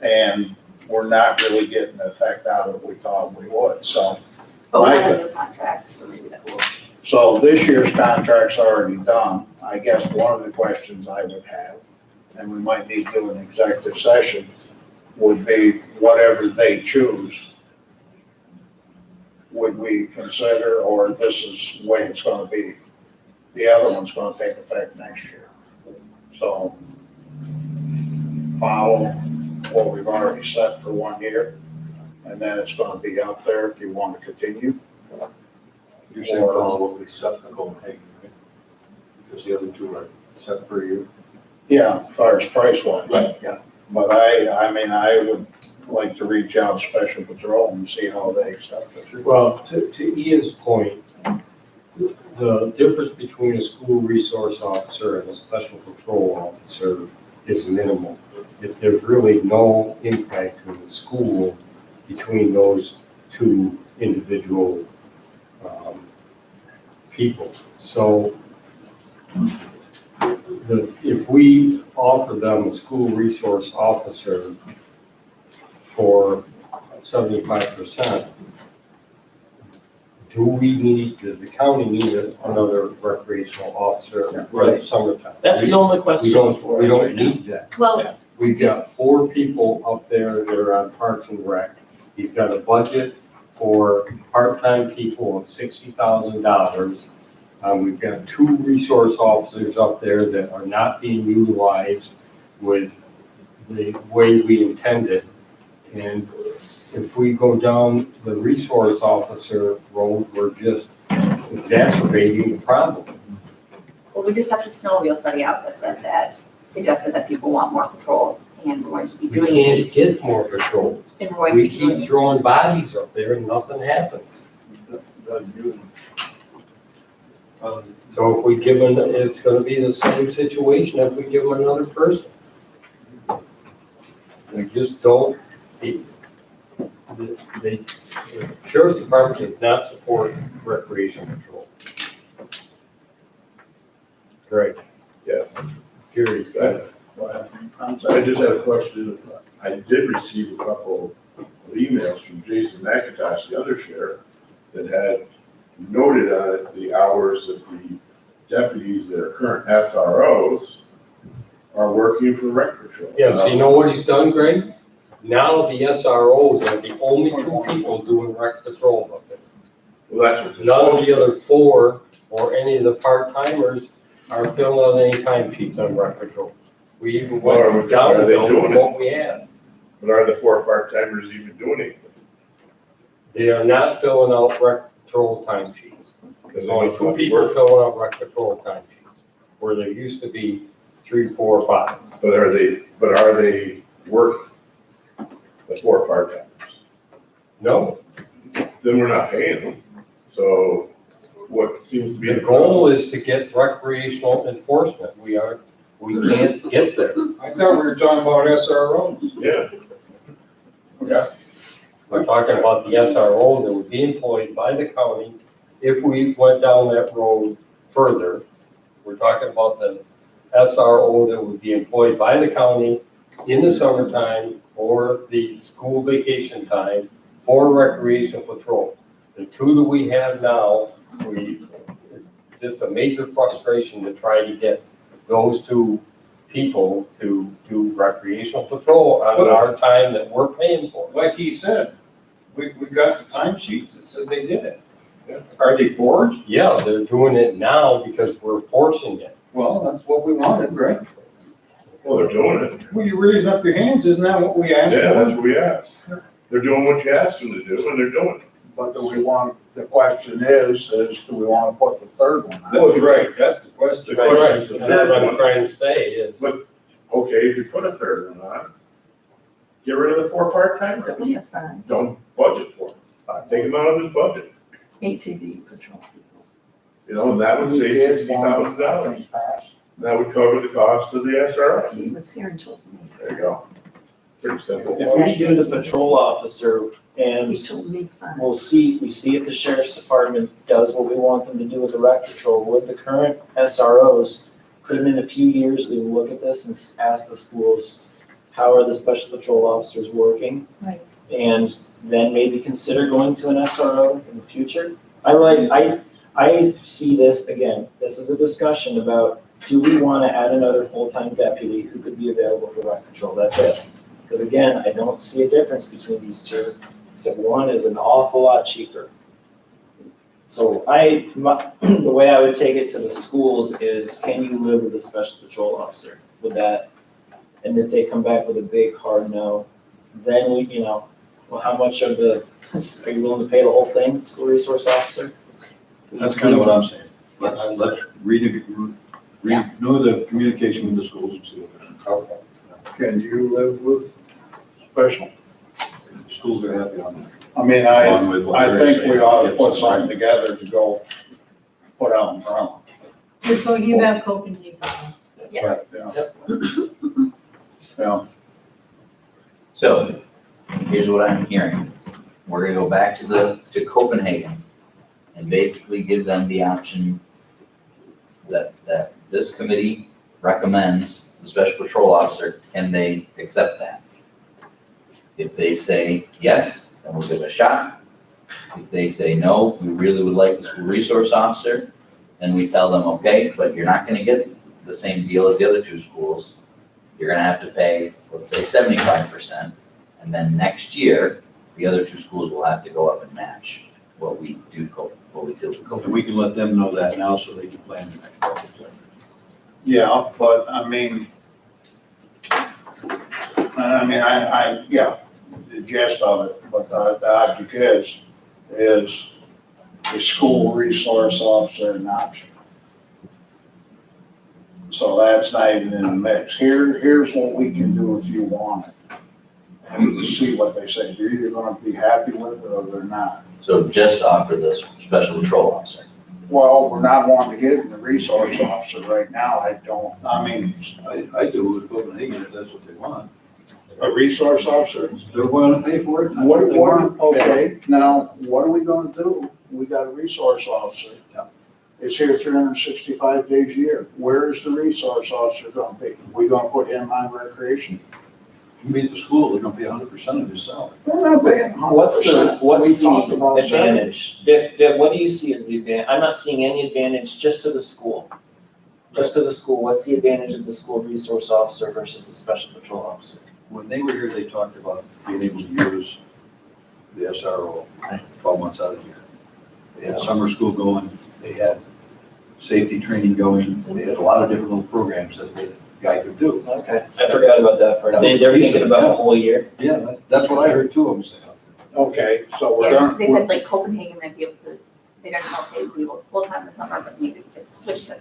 And we're not really getting the effect out of it we thought we would, so. But we have a new contract, so maybe that will. So this year's contract's already done. I guess one of the questions I would have, and we might need to do an executive session, would be whatever they choose, would we consider, or this is the way it's gonna be? The other one's gonna take effect next year. So follow what we've already set for 1 year, and then it's gonna be up there if you want to continue. You're saying follow what we set for Copenhagen, right? Because the other 2 are set for you. Yeah, as far as price wise. Right. Yeah, but I would like to reach out to Special Patrol and see how they accept it. Well, to Ian's point, the difference between a school resource officer and a special patrol officer is minimal. If there's really no impact to the school between those 2 individual people. So if we offer them a school resource officer for 75%, does the county need another recreational officer in the summertime? That's the only question for We us don't right now. need that. Well, We've got 4 people up there that are on Parks and Rec. He's got a budget for part-time people of $60,000. We've got 2 resource officers up there that are not being utilized with the way we intended. And if we go down the resource officer road, we're just exacerbating the problem. well, we just got the snowmobile study out that said that, suggested that people want more patrol, and we're going to be We doing can't it. get more patrols. And we're going to We be doing keep it. throwing bodies up there and nothing happens. So if we give them, it's gonna be the same situation if we give them another person. We just don't, the sheriff's department does not support recreation patrol. Great. Yeah. Curious. I just had a question. I did receive a couple of emails from Jason McIntosh, the other sheriff, that had noted on it the hours that the deputies that are current SROs are working for rec patrol. Yeah, so you know what he's done, Greg? Now the SROs are the only 2 people doing rec patrol up there. Well, that's what. None of the other 4 or any of the part-timers are filling out any time sheets on rec patrol. We even went down Are they doing from it? what we had. But are the 4 part-timers even doing anything? They are not filling out rec patrol time sheets. There's only 2 people filling out rec patrol time sheets, where there used to be 3, 4, 5. But are they working? The 4 part-timers? No, Then we're not paying them. So what seems to be the goal is to get recreational enforcement. We can't get there. I thought we were talking about SROs. Yeah. Yeah. We're talking about the SRO that would be employed by the county if we went down that road further. We're talking about the SRO that would be employed by the county in the summertime or the school vacation time for recreation patrol. The 2 that we have now, it's just a major frustration to try to get those 2 people to do recreational patrol on our time that we're paying for. Like he said, we got the timesheets that said they did it. Are they forged? Yeah, they're doing it now because we're forcing it. Well, that's what we wanted, right? Well, they're doing it. Well, you raising up your hands, isn't that what we asked Yeah, that's for? what we asked. They're doing what you asked them to do, and they're doing it. But do we want, the question is do we want to put the 3rd one on? That's right, that's the question. The question is the That's third what I'm one. trying to say is, But, okay, if you put a 3rd one on, get rid of the 4 part-timers. We have fun. Don't budget for them. Take them out of his budget. ATV patrol people. You know, and that would save $60,000. That would cover the cost of the SRO. He was here and told me. There you go. Pretty simple. If we do the patrol officer and He told me fun. we see if the sheriff's department does what we want them to do with the rec patrol, with the current SROs, couldn't in a few years, we look at this and ask the schools, how are the special patrol officers working? Right. And then maybe consider going to an SRO in the future. I see this, again, this is a discussion about, do we want to add another full-time deputy who could be available for rec patrol? That's it. Because again, I don't see a difference between these 2, except one is an awful lot cheaper. So the way I would take it to the schools is, can you live with a special patrol officer with that? And if they come back with a big hard no, then well, how much of are you willing to pay the whole thing, school resource officer? That's kind of what I'm saying. Let's renew the communication with the schools and see what happens. Can you live with special? The schools are happy on that. I mean, Along with what I they're think saying, we ought to get put some- something together to go put out in front. We're talking about Copenhagen. Yes. Yeah. So, here's what I'm hearing. We're gonna go back to Copenhagen and basically give them the option that this committee recommends the special patrol officer. Can they accept that? If they say yes, then we'll give it a shot. If they say, no, we really would like the school resource officer, and we tell them, okay, but you're not gonna get the same deal as the other two schools. You're gonna have to pay, let's say 75%, and then next year, the other two schools will have to go up and match what we do with And COVID. we can let them know that now so they can plan the next budget. Yeah, but yeah, the gist of it, but the object is the school resource officer an option? So that's not even in the mix. Here's what we can do if you want it. And see what they say. They're either gonna be happy with it or they're not. So just offer the special patrol officer. Well, we're not wanting to get in the resource officer right now. I do with Copenhagen if that's what they want. a resource officer. They're willing to pay for it. and that's what they want. Okay, now, what are we gonna do? We got a resource officer. Yeah. It's here 365 days a year. Where is the resource officer gonna be? We gonna put him on recreation? You meet the school, they're gonna pay 100% of his salary. We're not paying 100%. What's We talked the about advantage? Dick, what do you see as the advantage? I'm not seeing any advantage just to the school. Just to the school, what's the advantage of the school resource officer versus the special patrol officer? When they were here, they talked about being able to use the SRO 12 months out of the year. They had summer school going, they had safety training going, they had a lot of different little programs that the guy could do. Okay, I forgot about that part. They're thinking about the whole year. Yeah, that's what I heard two of them say. Okay, so we're Yeah, gonna. they said like Copenhagen might be able to, they don't know if they would be able to full-time in the summer, but maybe we could switch the,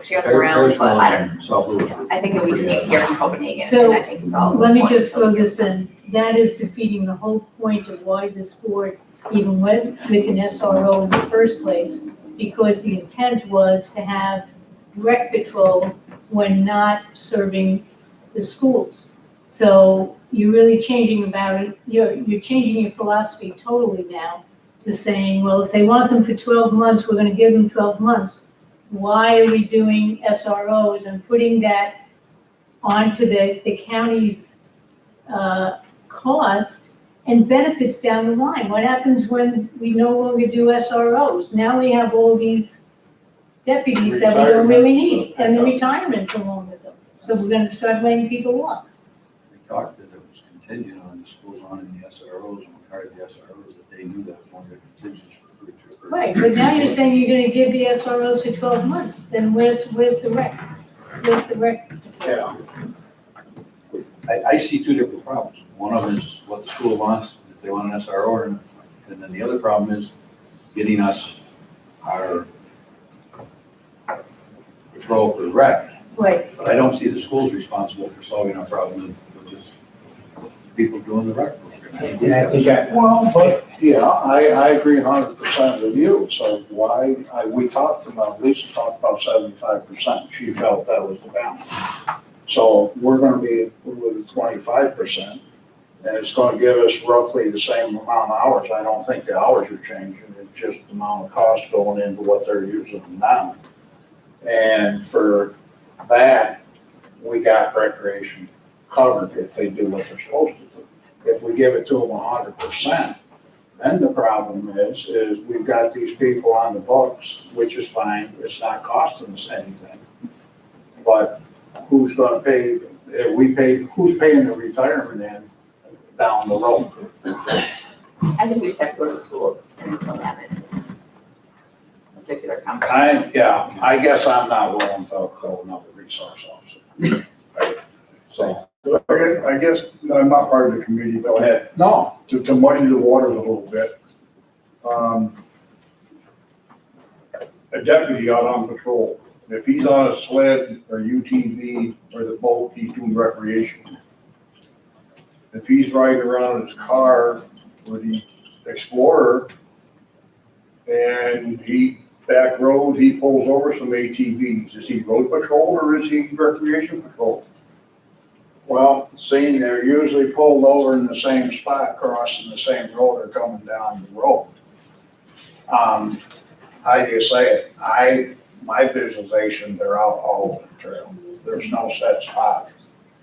share them around, but I don't, South Louis. I think that we just need to hear from Copenhagen, So, and I think it's all. Let me point. just throw this in. That is defeating the whole point of why this board even went with an SRO in the first place, because the intent was to have rec patrol when not serving the schools. So you're really changing about it, you're changing your philosophy totally now to saying, well, if they want them for 12 months, we're gonna give them 12 months. Why are we doing SROs and putting that onto the county's cost and benefits down the line? What happens when we no longer do SROs? Now we have all these deputies that we don't really need, and the retirements along with them. So we're gonna start laying people off. We talked that it was contingent on the schools running the SROs, and we hired the SROs, that they knew that was one of their contingencies for future. Right, but now you're saying you're gonna give the SROs for 12 months, then where's the rec? Where's the rec? Yeah, I see two different problems. One of them is what the school wants, if they want an SRO, or not. And then the other problem is getting us our patrol for the rec. Right, But I don't see the schools responsible for solving our problem with just people doing the rec program. And I think well, but, yeah, I agree 100% with you. So why, Lisa talked about 75%. She felt that was the balance. So we're gonna be with 25%, and it's gonna give us roughly the same amount of hours. I don't think the hours are changing, it's just the amount of cost going into what they're using them now. And for that, we got recreation covered if they do what they're supposed to do. If we give it to them 100%, then the problem is we've got these people on the books, which is fine, it's not costing us anything. But who's gonna pay, who's paying the retirement in down the road? I think we just have to go to the schools, and until then, it's just a circular conversation. I guess I'm not willing to go another resource officer. So, I guess I'm not part of the committee, go but ahead. No, to muddy the waters a little bit. A deputy out on patrol, if he's on a sled or UTV or the boat, he's doing recreation. If he's riding around in his car with the Explorer and he back roads, he pulls over some ATVs, is he road patrol or is he recreation patrol? well, seeing they're usually pulled over in the same spot, crossing the same road or coming down the road. How do you say it? My visualization, they're out all over the trail. There's no set spot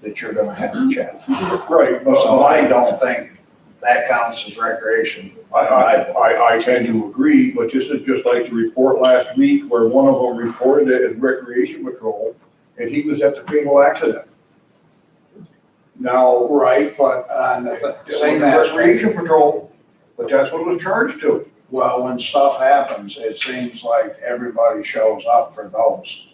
that you're gonna have to check. Right. So I don't think that counts as recreation. I tend to agree, but this is just like the report last week where one of them reported it in recreation patrol and he was at the fatal accident. Now, Right, but on the it was same aspect, recreation patrol, but that's what it was charged to. well, when stuff happens, it seems like everybody shows up for those.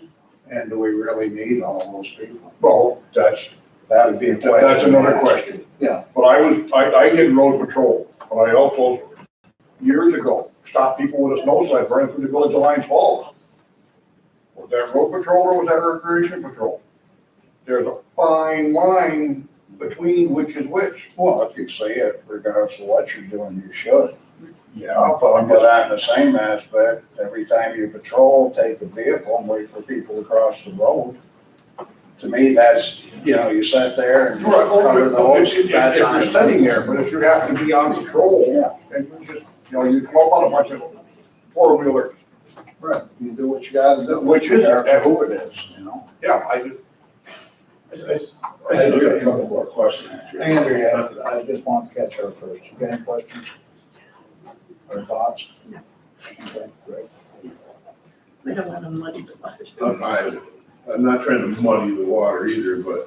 And do we really need all those people? Well, that's That would be a question. That's another to ask. question. Yeah. But I did road patrol, but I also, years ago, stopped people with a snow sled running through the village of Lions Falls. Was that road patrol or was that recreation patrol? There's a fine line between which is which. Well, if you see it, regardless of what you're doing, you should. Yeah, but I'm But just, on the same aspect, every time you patrol, take a vehicle and wait for people to cross the road. To me, that's, you sit there and right, cover those, if that's you're on. sitting there, but if you happen to be on patrol, and you just, you come up on a bunch of four-wheelers, Right, you do what you gotta do. Which is- regardless of who it is, yeah, I do have a couple more questions. Andrea, I just want to catch her first. You got any questions? Or thoughts? No. Okay, great. We don't want to muddy the water. I'm not trying to muddy the water either, but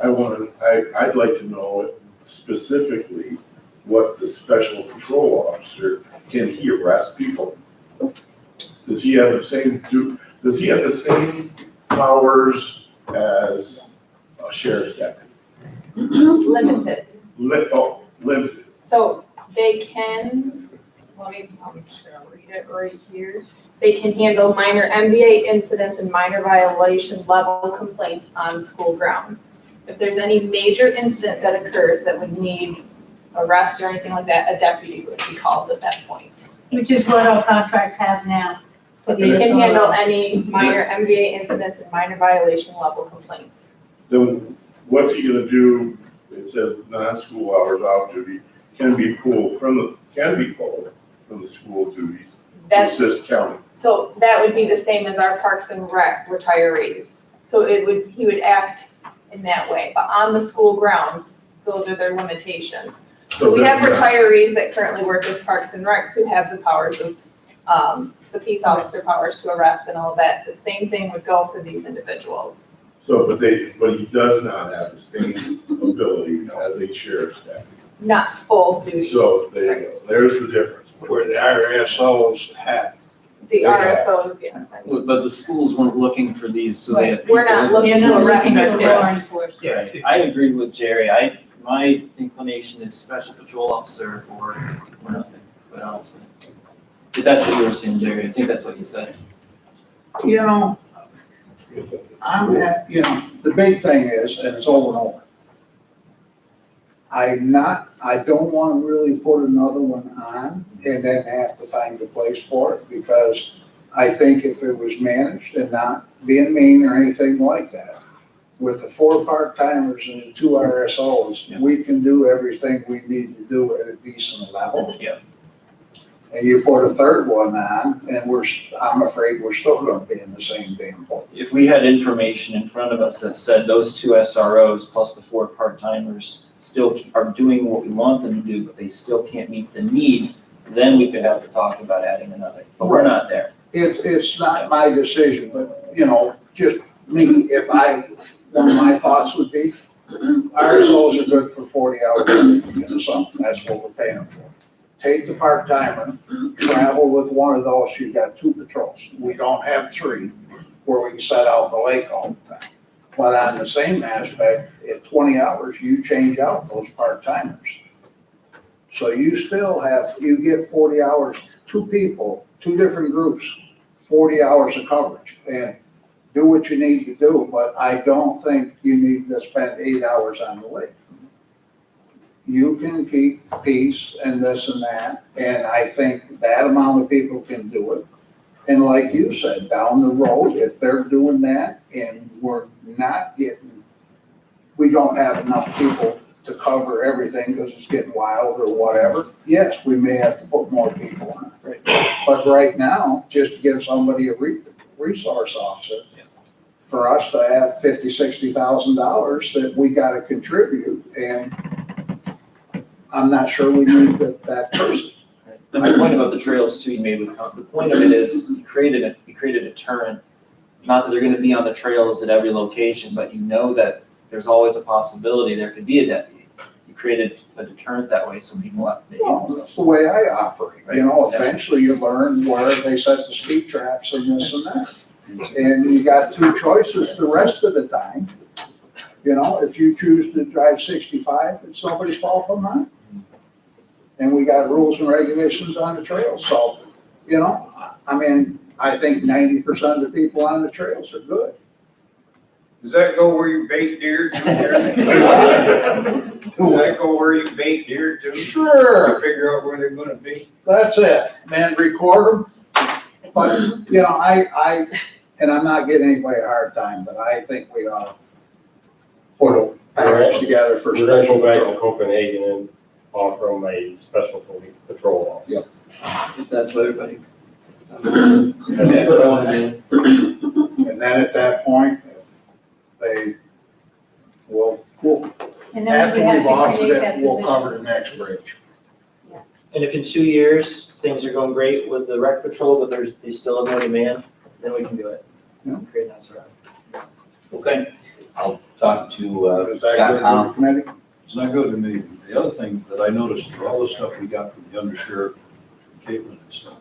I'd like to know specifically what the special patrol officer, can he arrest people? Does he have the same powers as a sheriff's deputy? Limited. Limited. So they can, I'm just gonna read it right here. They can handle minor MVA incidents and minor violation level complaints on school grounds. If there's any major incident that occurs that would need arrest or anything like that, a deputy would be called at that point. Which is what our contracts have now. But they can handle any minor MVA incidents and minor violation level complaints. Then what's he gonna do? It says non-school hours off duty can be pulled from the school duties to That's, assist county. so that would be the same as our Parks and Rec retirees. So he would act in that way, but on the school grounds, those are their limitations. So we have retirees that currently work as Parks and Recs who have the powers of, the peace officer powers to arrest and all that. The same thing would go for these individuals. So, but he does not have the same abilities as a sheriff's deputy. Not full duties. So there you go. There's the difference. Where the RSOs have. The Yeah. RSOs, yes. But the schools weren't looking for these, so they had people. We're not looking You're to not arrest looking for them. law enforcement. Yeah, I agree with Jerry. My inclination is special patrol officer or nothing, but honestly. If that's what you were saying, Jerry, I think that's what you said. The big thing is, and it's over and over. I don't want to really put another one on and then have to find a place for it, because I think if it was managed and not being mean or anything like that, with the 4 part-timers and the 2 RSOs, we can do everything we need to do at a decent level. Yeah. And you put a 3rd one on, and I'm afraid we're still gonna be in the same damn boat. If we had information in front of us that said those 2 SROs plus the 4 part-timers still are doing what we want them to do, but they still can't meet the need, then we could have to talk about adding another, but we're not there. It's not my decision, but, just me, one of my thoughts would be, RSOs are good for 40 hours a week in the summer, that's what we're paying them for. Take the part-timer, travel with one of those, you got 2 patrols. We don't have 3, where we can set out the lake all the time. But on the same aspect, at 20 hours, you change out those part-timers. So you get 40 hours, 2 people, 2 different groups, 40 hours of coverage, and do what you need to do, but I don't think you need to spend 8 hours on the lake. You can keep peace and this and that, and I think that amount of people can do it. And like you said, down the road, if they're doing that and we don't have enough people to cover everything because it's getting wild or whatever, yes, we may have to put more people on. But right now, just to give somebody a resource officer, for us to have $50,000, $60,000 that we gotta contribute, and I'm not sure we need that person. And my point about the trails too, you made with Tom, the point of it is you created a deterrent. Not that they're gonna be on the trails at every location, but you know that there's always a possibility there could be a deputy. You created a deterrent that way, so people have to behave Well, that's themselves. the way I operate, you know, eventually you learn where they set the speed traps and this and that. And you got two choices the rest of the time. You know, if you choose to drive 65, it's nobody's fault but mine. And we got rules and regulations on the trails, so, you know, I mean, I think 90% of the people on the trails are good. Does that go where you bait deer too? Does that go where you bait deer too? Sure. Figure out where they're gonna be? That's it, man, record them. But, you know, and I'm not giving anybody a hard time, but I think we ought to put a package together for We're gonna special go back to patrol. Copenhagen and offer them a special police patrol officer. If that's what everybody. That's what I wanna do. And then at that point, if they will, And then we after would have we've to offered create it, that we'll position. cover the next bridge. And if in 2 years, things are going great with the rec patrol, but they still have no demand, then we can do it. Yeah. Create that sort of. Okay, I'll talk to Is that Scott good Connell. with the committee? It's not good to me. The other thing that I noticed for all the stuff we got from the undersheriff, from Caitlin and stuff,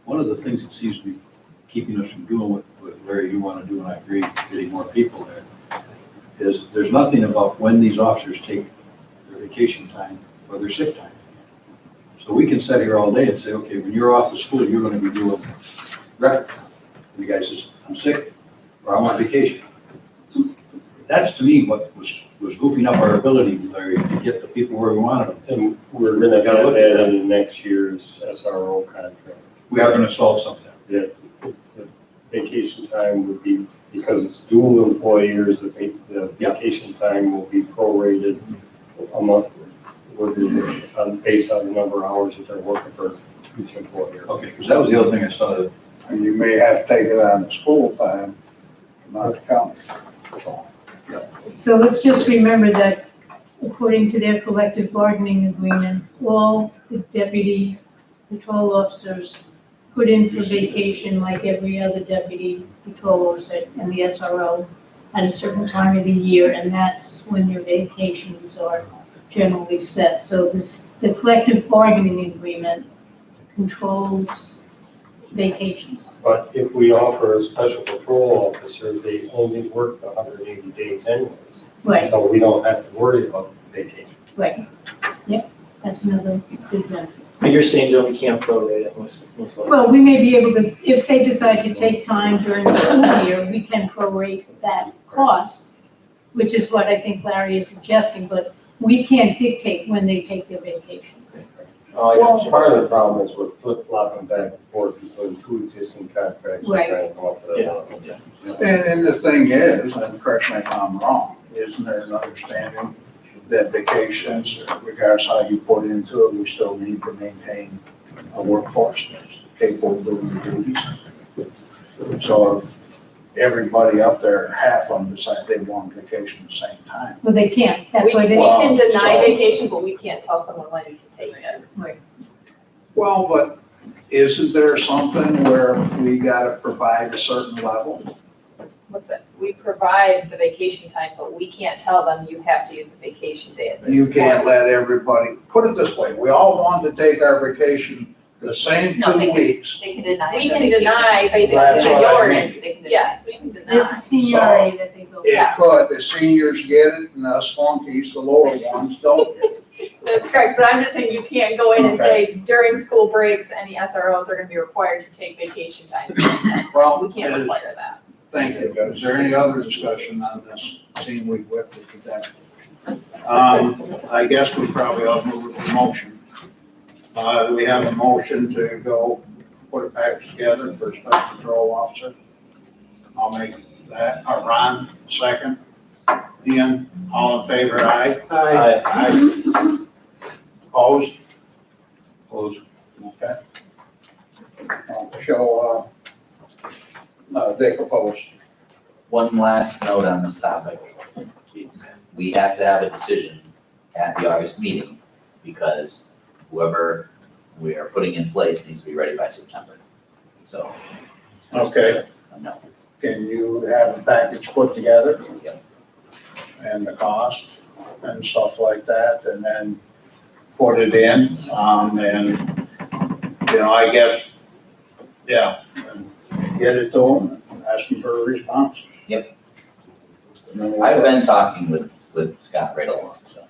one of the things that seems to be keeping us from doing what Larry, you want to do, and I agree, getting more people there, is there's nothing about when these officers take their vacation time or their sick time. So we can sit here all day and say, okay, when you're off to school, you're going to be doing record. And the guy says, I'm sick, or I'm on vacation. That's to me what was goofing up our ability, Larry, to get the people where we wanted them. And we're gonna Gotta have look at that in next year's SRO contract. We are going to solve something. The vacation time would be, because it's dual employers, the Yeah. vacation time will be prorated a month, based on the number of hours that they're working for each employer. Okay, because that was the other thing I saw that And you may have to take it on the school time, not the county. So let's just remember that according to their collective bargaining agreement, all the deputy patrol officers put in for vacation like every other deputy patrol officer and the SRO at a certain time of the year, and that's when their vacations are generally set. So the collective bargaining agreement controls vacations. But if we offer a special patrol officer, they only work 180 days anyways. Right, So we don't have to worry about vacation. right. Yep, that's another good benefit. But you're saying, Joe, we can't prorate it most likely. Well, we may be able to, if they decide to take time during the school year, we can prorate that cost, which is what I think Larry is suggesting, but we can't dictate when they take their vacations. Oh, I got you. Part of the problem is we're flip-flopping back and forth between two existing contracts and Right. trying to come up with Yeah, another. yeah. And the thing is, and correct me if I'm wrong, isn't there an understanding that vacations, regardless how you put into it, we still need to maintain a workforce that's capable of doing the duties? So if everybody up there, half of them decide they want vacation at the same time. Well, they can't, that's why We they, can deny so- vacation, but we can't tell someone when to take it. Well, but isn't there something where we gotta provide a certain level? What's it? We provide the vacation time, but we can't tell them you have to use a vacation day at this You can't point. let everybody, put it this way, we all want to take our vacation the same No, they 2 can- weeks. They can deny. We the can vacation. deny based on That's what I seniority. mean. They can deny. Yes, we can there's deny. a seniority that they go. It could, the seniors get it and us flunkies, the lower ones, don't get it. That's correct, but I'm just saying you can't go in and say during school breaks, any SROs are gonna be required to take vacation time. Well, We can't is- require that. Thank you. Is there any other discussion on this? Seeing we've whipped it to death. I guess we probably ought to move to the motion. We have a motion to go put a package together for special patrol officer. I'll make that, Ron, second. Ian, all in favor, aye? Aye. Aye. Opposed? Opposed, okay. I'll show, Dick opposed. One last note on this topic. We have to have a decision at the August meeting. because whoever we are putting in place needs to be ready by September. So. Okay. No. Can you have a package put together? Yep. And the cost and stuff like that, and then put it in, and, you know, I guess, yeah, and get it to them, and ask them for a response. Yep. And then we'll- I've been talking with Scott right along, so.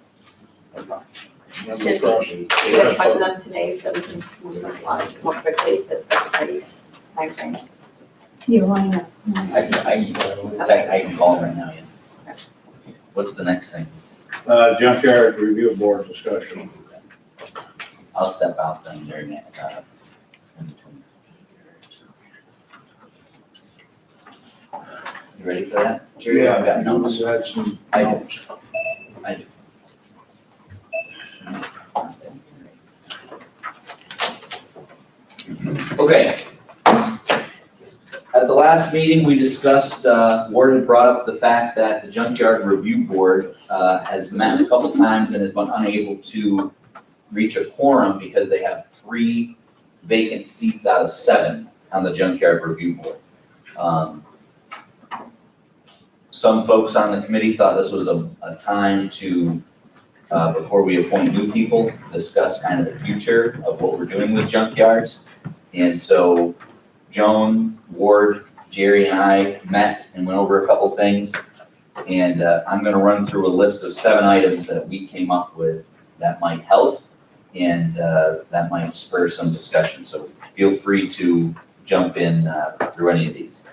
then we'll Should cross- we get in touch with them today so we can move something along more quickly, if that's a pretty timeframe? Yeah, why not? I can call him right now, yeah. What's the next thing? Junkyard review board discussion. I'll step out then during that, in between. You ready for that? Jerry, I've got notes. You had some I do. notes. Okay. At the last meeting, we discussed, Ward had brought up the fact that the Junkyard Review Board has met a couple times and has been unable to reach a quorum because they have 3 vacant seats out of 7 on the Junkyard Review Board. Some folks on the committee thought this was a time to, before we appoint new people, discuss kind of the future of what we're doing with junkyards. And so Joan, Ward, Jerry, and I met and went over a couple things. And I'm gonna run through a list of 7 items that we came up with that might help and that might spur some discussion. So feel free to jump in through any of these.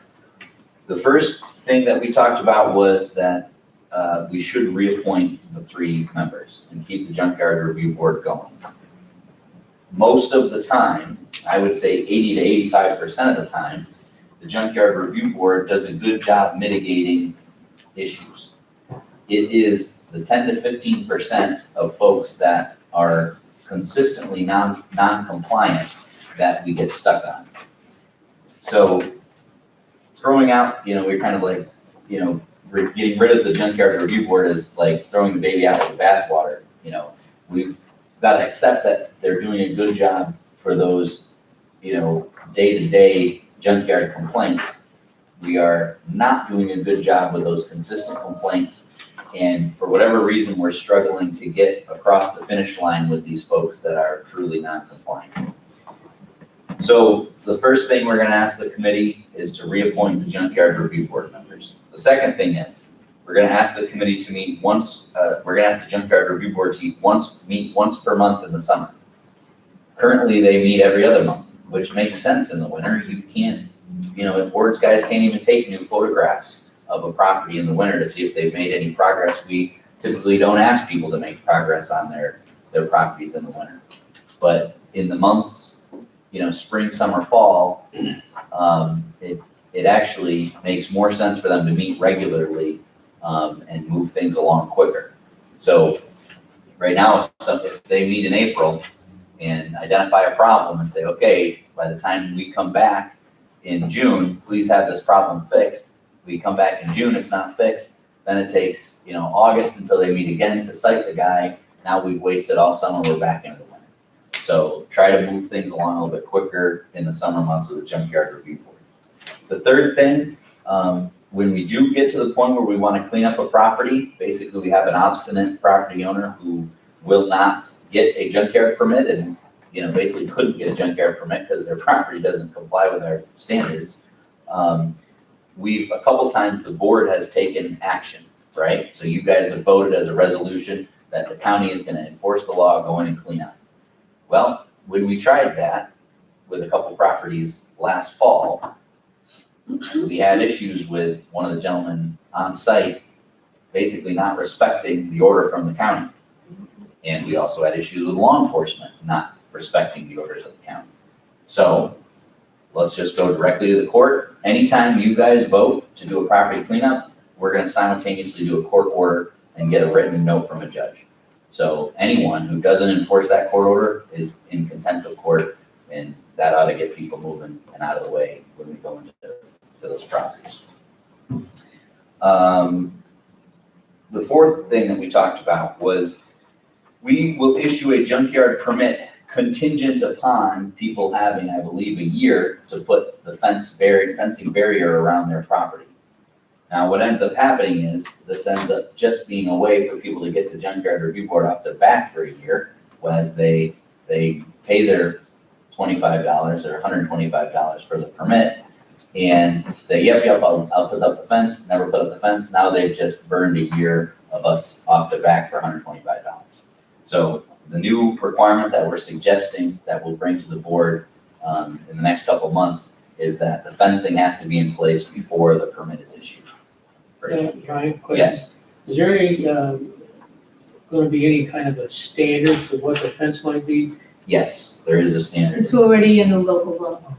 The first thing that we talked about was that we should reappoint the 3 members and keep the Junkyard Review Board going. Most of the time, I would say 80 to 85% of the time, the Junkyard Review Board does a good job mitigating issues. It is the 10 to 15% of folks that are consistently non-compliant that we get stuck on. So throwing out, we're kind of like, getting rid of the Junkyard Review Board is like throwing the baby out with the bathwater. We've got to accept that they're doing a good job for those, day-to-day junkyard complaints. We are not doing a good job with those consistent complaints. And for whatever reason, we're struggling to get across the finish line with these folks that are truly non-compliant. So the first thing we're going to ask the committee is to reappoint the Junkyard Review Board members. The second thing is, we're going to ask the committee to meet once, we're going to ask the Junkyard Review Board to meet once per month in the summer. Currently, they meet every other month, which makes sense in the winter. You can't, if boards guys can't even take new photographs of a property in the winter to see if they've made any progress. We typically don't ask people to make progress on their properties in the winter. But in the months, spring, summer, fall, it actually makes more sense for them to meet regularly and move things along quicker. So right now, if they meet in April and identify a problem and say, okay, by the time we come back in June, please have this problem fixed. We come back in June, it's not fixed. Then it takes, August until they meet again to cite the guy. Now we've wasted all summer, we're back into the winter. So try to move things along a little bit quicker in the summer months with the Junkyard Review Board. The third thing, when we do get to the point where we want to clean up a property, basically we have an obstinate property owner who will not get a junkyard permit and, basically couldn't get a junkyard permit because their property doesn't comply with our standards. A couple times the board has taken action, right? So you guys have voted as a resolution that the county is going to enforce the law, go in and clean up. Well, when we tried that with a couple properties last fall, we had issues with one of the gentlemen on site basically not respecting the order from the county. And we also had issues with law enforcement not respecting the orders of the county. So let's just go directly to the court. Anytime you guys vote to do a property cleanup, we're going to simultaneously do a court order and get a written note from a judge. So anyone who doesn't enforce that court order is in contempt of court, and that ought to get people moving and out of the way when we go into those properties. The fourth thing that we talked about was we will issue a junkyard permit contingent upon people having, I believe, a year to put the fencing barrier around their property. Now, what ends up happening is this ends up just being a way for people to get the junkyard review board off their back for a year, whereas they pay their $25 or $125 for the permit and say, yep, I'll put up the fence, never put up the fence. Now they've just burned a year of us off their back for $125. So the new requirement that we're suggesting that we'll bring to the board in the next couple of months is that the fencing has to be in place before the permit is issued. Brian, question. Yes, Is there any, gonna be any kind of a standard for what the fence might be? yes, there is a standard. It's already in the local law.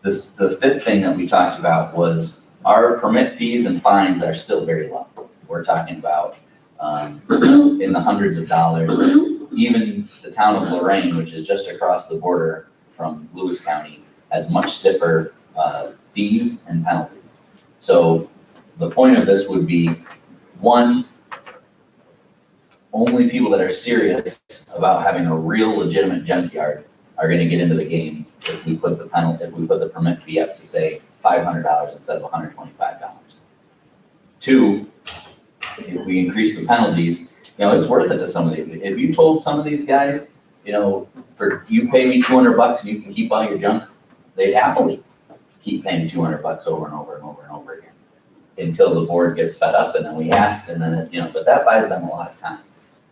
The fifth thing that we talked about was our permit fees and fines are still very low. We're talking about in the hundreds of dollars. Even the town of Lorraine, which is just across the border from Lewis County, has much stiffer fees and penalties. So the point of this would be, one, only people that are serious about having a real legitimate junkyard are gonna get into the game if we put the permit fee up to, say, $500 instead of $125. Two, if we increase the penalties, it's worth it to some of these. If you told some of these guys, you pay me $200 and you can keep all your junk, they'd happily keep paying $200 over and over and over and over again until the board gets fed up and then we act and then, but that buys them a lot of time.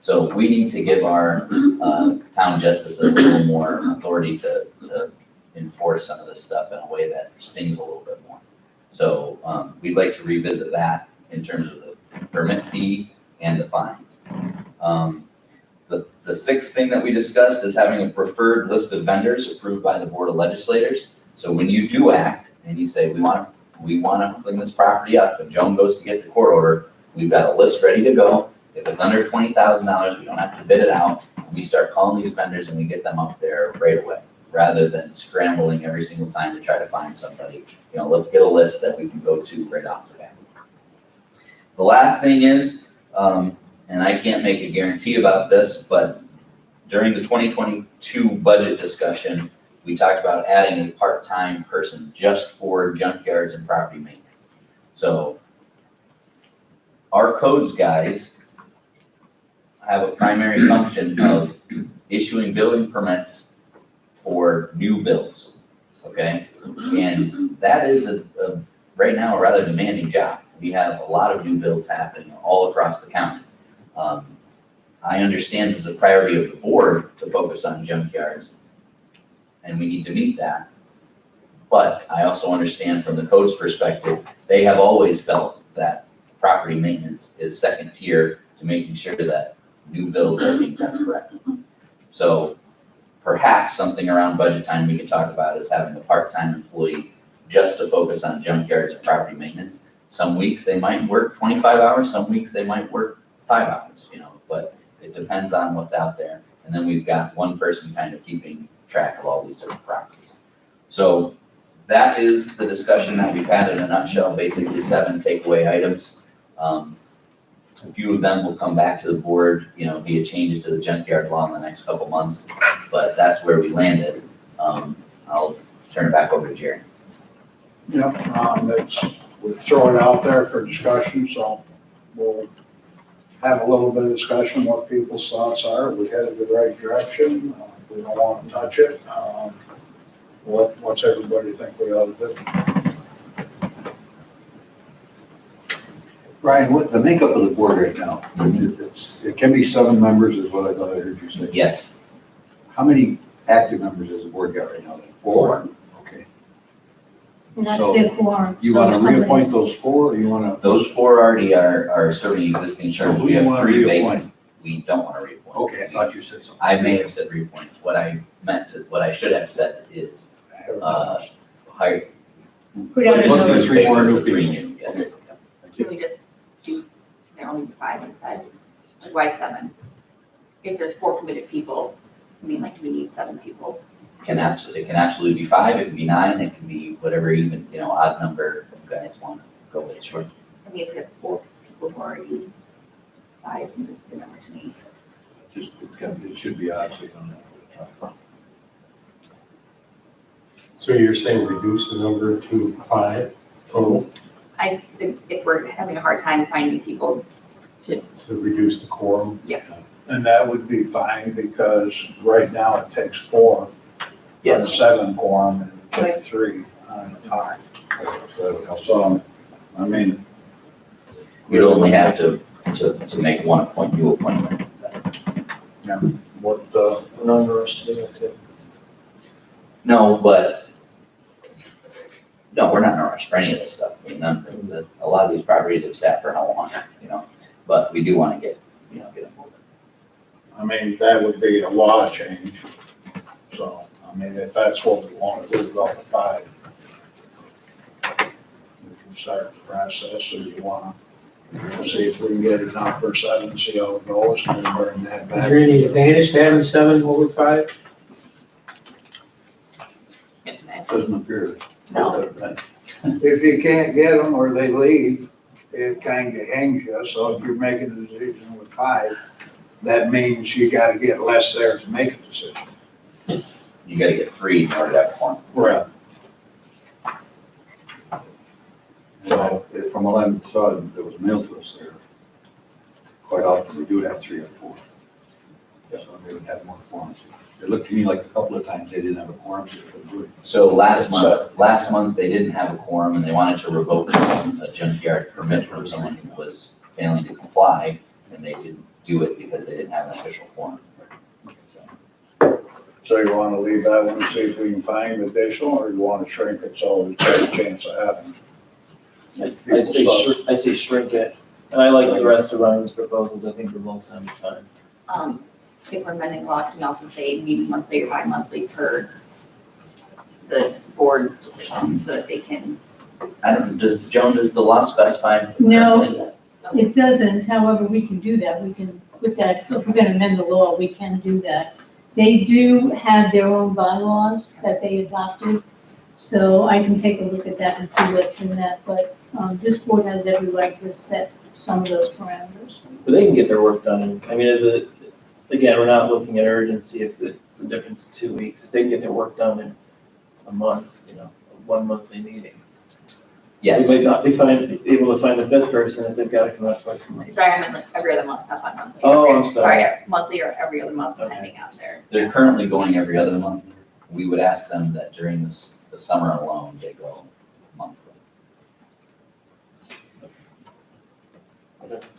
So we need to give our town justices a little more authority to enforce some of this stuff in a way that stings a little bit more. So we'd like to revisit that in terms of the permit fee and the fines. The sixth thing that we discussed is having a preferred list of vendors approved by the Board of Legislators. So when you do act and you say, we want to clean this property up, and Joan goes to get the court order, we've got a list ready to go. If it's under $20,000, we don't have to bid it out. We start calling these vendors and we get them up there right away, rather than scrambling every single time to try to find somebody. Let's get a list that we can go to right off the bat. The last thing is, and I can't make a guarantee about this, but during the 2022 budget discussion, we talked about adding a part-time person just for junkyards and property maintenance. So our codes guys have a primary function of issuing building permits for new builds, okay? And that is right now a rather demanding job. We have a lot of new builds happening all across the county. I understand it's a priority of the board to focus on junkyards, and we need to meet that. But I also understand from the code's perspective, they have always felt that property maintenance is second tier to making sure that new builds are being done correctly. So perhaps something around budget time we can talk about is having a part-time employee just to focus on junkyards and property maintenance. Some weeks they might work 25 hours, some weeks they might work 5 hours, but it depends on what's out there. And then we've got one person kind of keeping track of all these different properties. So that is the discussion that we've had in a nutshell, basically 7 takeaway items. A few of them will come back to the board, via changes to the junkyard law in the next couple months, but that's where we landed. I'll turn it back over to Jerry. Yep, we're throwing it out there for discussion, so we'll have a little bit of discussion, what people's thoughts are. We headed the right direction. We don't want to touch it. What's everybody think we ought to do? Brian, what, the makeup of the board right now, it can be 7 members is what I thought I heard you say. Yes. How many active members has the board got right now? 4? Okay. And that's So, their quorum. You So want to if somebody's- reappoint those 4 or you want to? Those 4 already are serving existing So terms. who We do you have wanna 3 reappoint? vacant. We don't want to reappoint. Okay, I thought you said something. I may have said reappoint. What I should have said is, hire. Put out a Look notice. for 3 more new people. Yes. Can we just do, there only 5 instead? Like, why 7? If there's 4 committed people, do we need 7 people? It can absolutely be 5, it can be 9, it can be whatever even, odd number you guys want to go with. Sure. If we have 4 people who already buys and give them to me. Just, it should be obviously on that. So you're saying reduce the number to 5 total I think if we're having a hard time finding people to reduce the quorum? yes. And that would be fine, because right now it takes 4 on a 7 quorum, and it takes 3 on a 5. So that would help. So, I mean, You'd only have to make one new appointment. what, We're not in a rush to do it, too. No, but, no, we're not in a rush for any of this stuff. I mean, a lot of these properties have sat for how long, but we do want to get them moving. I mean, that would be a law change. So, I mean, if that's what we want to do, go to 5. We can start the process, or you want to see if we can get enough for 7, see how it goes, and then bring that Is back. there any advantage to having 7 over 5? Doesn't appear. No. If you can't get them or they leave, it kind of hangs you. So if you're making a decision with 5, that means you got to get less there to make a decision. You gotta get 3 in order to have a quorum. Right. So, from what I saw, that was mailed to us there. Quite often, we do have 3 or 4. So they would have more quorums. It looked to me like a couple of times they didn't have a quorum, so they couldn't do it. So last month they didn't have a quorum and they wanted to revoke a junkyard permit from someone who was failing to comply, and they didn't do it because they didn't have an official quorum. So you want to leave that one and see if we can find additional, or you want to shrink it so we take a chance of having? I say shrink it, and I like the rest of Ryan's proposals, I think the low sound fine. If we're amending law, can we also say maybe monthly or bi-monthly per the board's decision, so that they can? I don't, does the law specify? No. It doesn't, however, we can do that, we can put that, if we're gonna amend the law, we can do that. They do have their own bylaws that they adopted, so I can take a look at that and see what's in that, but, this board has every right to set some of those parameters. But they can get their work done, I mean, again, we're not looking at urgency if it's a difference of 2 weeks, if they can get their work done in a month, 1 monthly meeting. Yes. We might not be able to find a 5th person if they've got to come out twice a month. Sorry, I meant like every other month, not bi-monthly. Oh, I'm sorry. Monthly or every other month, Okay. depending out there. They're currently going every other month. We would ask them that during the summer alone, they go monthly.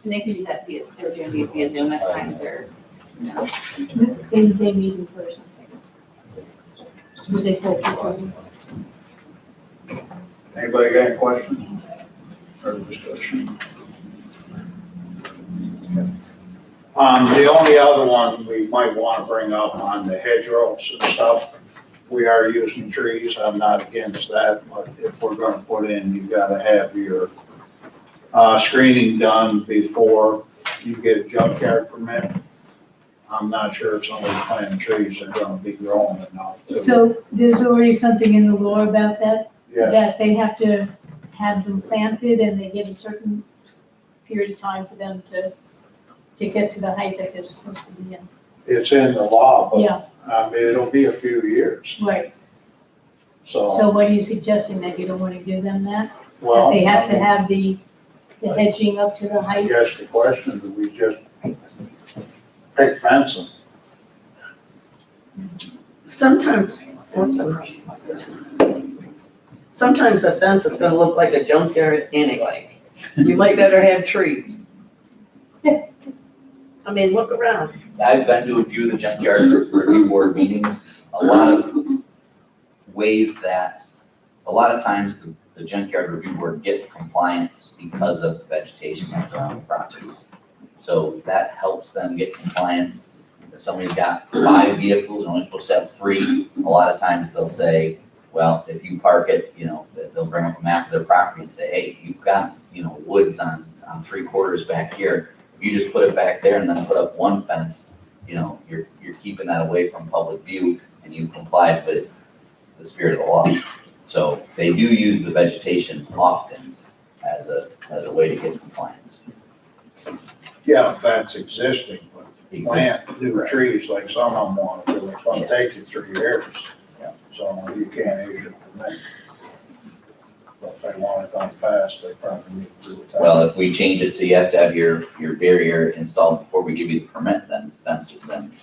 And they can do that via, they're doing these via Zoom at times, or, They meet in person. So they full people. Anybody got any questions or discussion? The only other one we might want to bring up on the hedgerows and stuff, we are using trees. I'm not against that, but if we're going to put in, you got to have your screening done before you get a junkyard permit. I'm not sure if some of the planting trees are going to be growing enough to. So there's already something in the law about that? Yes. That they have to have them planted and they give a certain period of time for them to get to the height that they're supposed to be in. It's in the law, but Yeah, it'll be a few years, right. so. So what are you suggesting, that you don't want to give them that? That Well, they have to have the hedging up to the I height? guess the question, do we just pick fencing? Sometimes a fence is gonna look like a junkyard anyway. You might better have trees. I mean, look around. I've been to a few of the junkyard review board meetings. A lot of times the junkyard review board gets compliance because of the vegetation that's around the properties. So that helps them get compliance. If somebody's got 5 vehicles, and only supposed to have 3, a lot of times they'll say, well, if you park it, they'll bring up a map of their property and say, hey, you've got, woods on 3/4 back here. If you just put it back there and then put up one fence, you're keeping that away from public view, and you complied with the spirit of the law. So they do use the vegetation often as a way to get compliance. Yeah, if that's existing, but plant new trees like some of them want to, it's gonna take you 3 years. So you can't issue a permit. But if they want it done fast, they probably need to do it. that Well, way. if we change it to you have to have your barrier installed before we give you the permit, then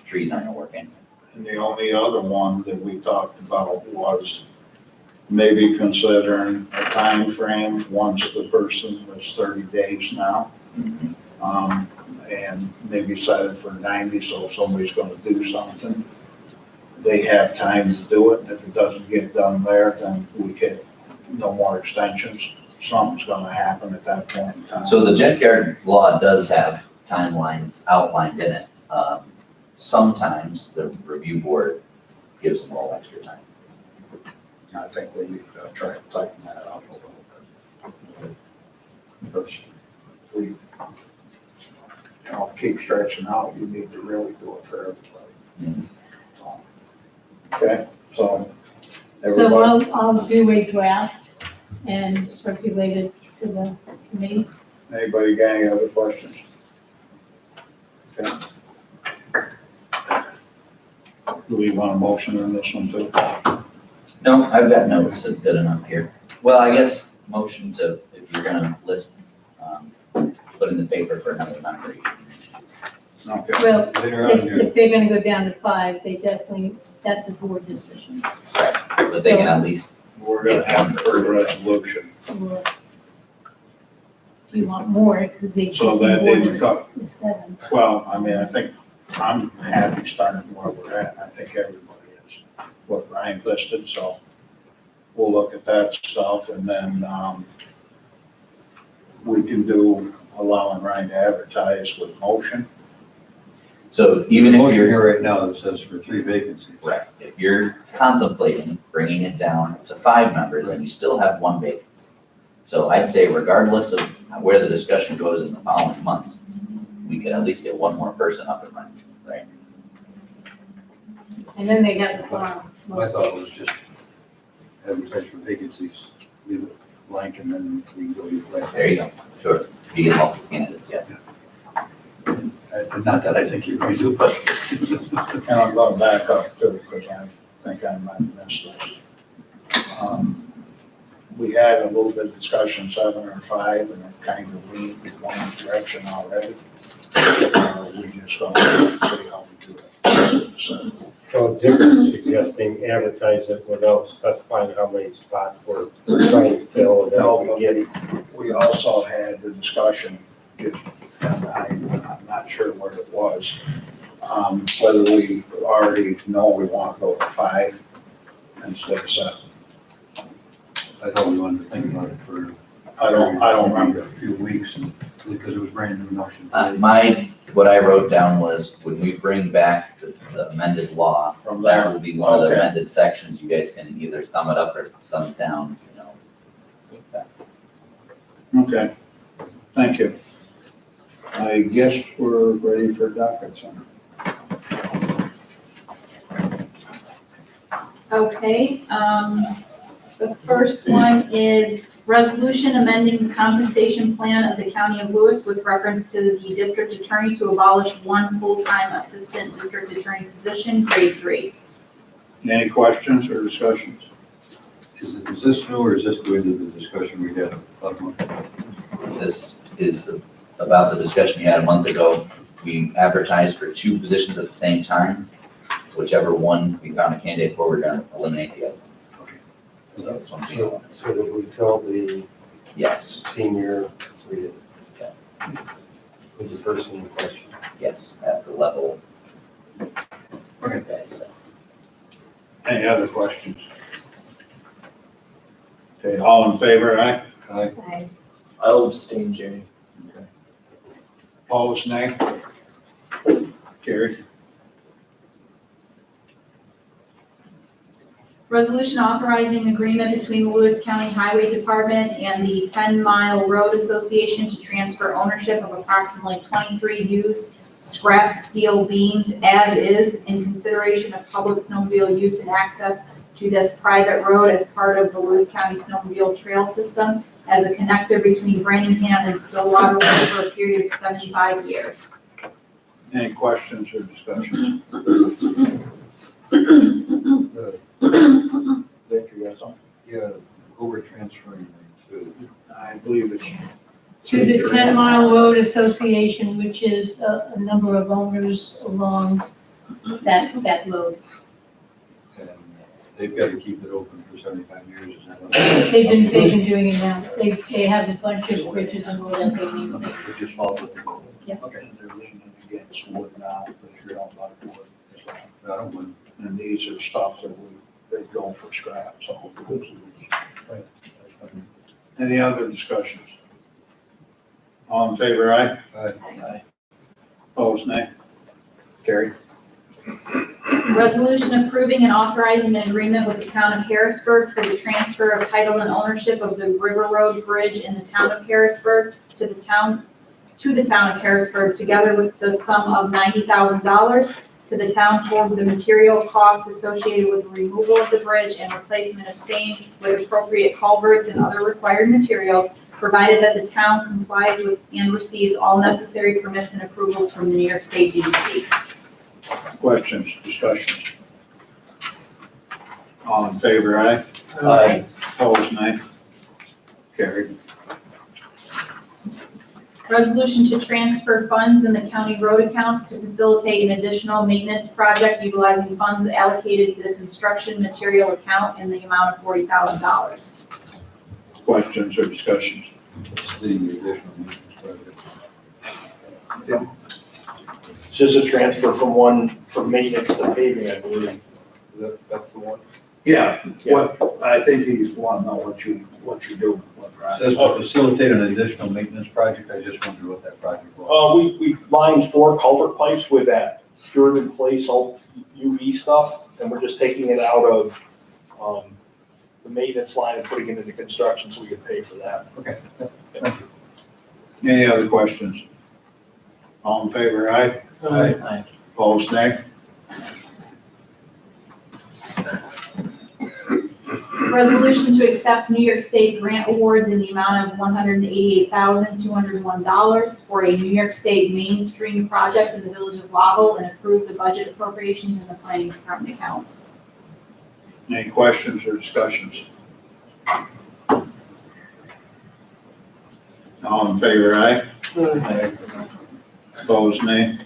trees aren't gonna work anyway. And the only other one that we talked about was maybe considering a time frame once the person was 30 days now. And maybe set it for 90, so if somebody's gonna do something, they have time to do it. And if it doesn't get done there, then we can, no more extensions. Something's gonna happen at that point in time. So the junkyard law does have timelines outlined in it. Sometimes the review board gives them a little extra time. I think we need to try to tighten that up a little bit. Because if we, keep stretching out, you need to really do it for everybody. Okay, so So everybody, I'll do a draft and circulate it to the committee. anybody got any other questions? Okay. Do we want a motion on this one too? No, I've got notes that's good enough here. Well, I guess motion to, if you're gonna list, put in the paper for another member. Okay. Well, Later on here. if they're gonna go down to 5, they definitely, that's a board decision. But they can at least, We're gonna have a resolution. Or do you want more, because the So existing that board didn't cut. is 7. Well, I mean, I think I'm happy starting where we're at. I think everybody is, what Ryan listed, so we'll look at that stuff and then, we can do allowing Ryan to advertise with motion. so even if Motion you're, here right now that says for 3 vacancies. correct, if you're contemplating bringing it down to 5 members, then you still have 1 vacancy. So I'd say regardless of where the discussion goes in the following months, we could at least get 1 more person up and running, right? And then they got the farm. My thought was just advertise for vacancies, leave it blank and then we can go either way. There you go, sure, you get multiple candidates, yeah. Not that I think you're going to do, but. And I'm gonna back up too, because I think I might have missed this. We had a little bit of discussion, 7 or 5, and it kind of leaned in one direction already. We just gonna see how we do it. So, So Dick is suggesting advertise it without specifying how many spots we're trying to fill, and No, then but we get, we also had the discussion, and I'm not sure where it was, whether we already know we want to go to 5 instead of 7. I thought we wanted to think about it for. I don't remember. A few weeks and, because it was brand new motion. What I wrote down was, when we bring back the amended law, From there. that will be one of the Okay. amended sections, you guys can either thumb it up or thumb it down, you know. Okay, thank you. I guess we're ready for docket center. Okay, the first one is resolution amending the compensation plan of the County of Lewis with reference to the district attorney to abolish 1 full-time assistant district attorney position, grade 3. Any questions or discussions? Is this new or is this going to the discussion we had about a month ago? This is about the discussion you had a month ago. We advertised for 2 positions at the same time. Whichever one we found a candidate for, we're gonna eliminate the other. So this one's the other one. so that we fill the Yes, senior, we did. With the person in question. yes, at the level. Okay. So Any other questions? Okay, all in favor, aye? Okay. I'll abstain, Jerry. Okay. Opposed, nay? Carried. Resolution authorizing agreement between the Lewis County Highway Department and the 10 Mile Road Association to transfer ownership of approximately 23 used scrap steel beams as is in consideration of public snowmobile use and access to this private road as part of the Lewis County Snowmobile Trail System as a connector between Branningham and Stillwater Road for a period of 75 years. Any questions or discussions? Dick, you got something? Yeah, who we're transferring to. I believe it's. To the 10 Mile Road Association, which is a number of owners along that road. And they've got to keep it open for 75 years, is that what? They've been doing it now. They have a bunch of bridges and roads that they maintain. It just falls with the code. Okay, they're leaning against wood now, but if you don't like wood, it's fine. I don't want. And these are stuff that they go for scrap, so. Any other discussions? All in favor, aye? Aye. Opposed, nay? Carried. Resolution approving and authorizing an agreement with the town of Harrisburg for the transfer of title and ownership of the River Road Bridge in the town of Harrisburg to the town of Harrisburg, together with the sum of $90,000 to the town toward the material cost associated with the removal of the bridge and replacement of same with appropriate culverts and other required materials, provided that the town complies with and receives all necessary permits and approvals from the New York State DEC. Questions, discussions? All in favor, aye? Aye. Opposed, nay? Carried. Resolution to transfer funds in the county road accounts to facilitate an additional maintenance project utilizing funds allocated to the construction material account in the amount of $40,000. Questions or discussions? It's the additional maintenance project. It's just a transfer from maintenance to paving, I believe. That's the one. Yeah, what, I think he's wanting to know what you're doing. It says to facilitate an additional maintenance project. I just wondered what that project was. We lined 4 culvert pipes with that cured in place all UV stuff, and we're just taking it out of, the maintenance line and putting it into construction so we can pay for that. Okay. Any other questions? All in favor, aye? Aye. Opposed, nay? Resolution to accept New York State grant awards in the amount of $188,201 for a New York State mainstream project in the village of Wavell and approve the budget appropriations in the planning department accounts. Any questions or discussions? All in favor, aye? Aye. Opposed, nay?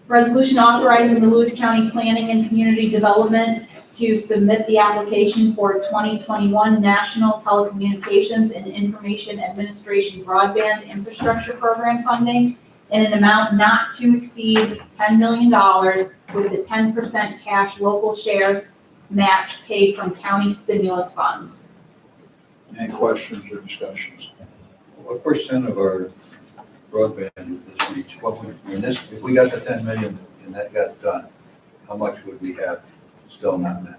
Resolution authorizing the Lewis County Planning and Community Development to submit the application for 2021 National Telecommunications and Information Administration Broadband Infrastructure Program funding in an amount not to exceed $10 million with the 10% cash local share match paid from county stimulus funds. Any questions or discussions? What percent of our broadband would this reach? What would, if we got the 10 million and that got done, how much would we have still not met?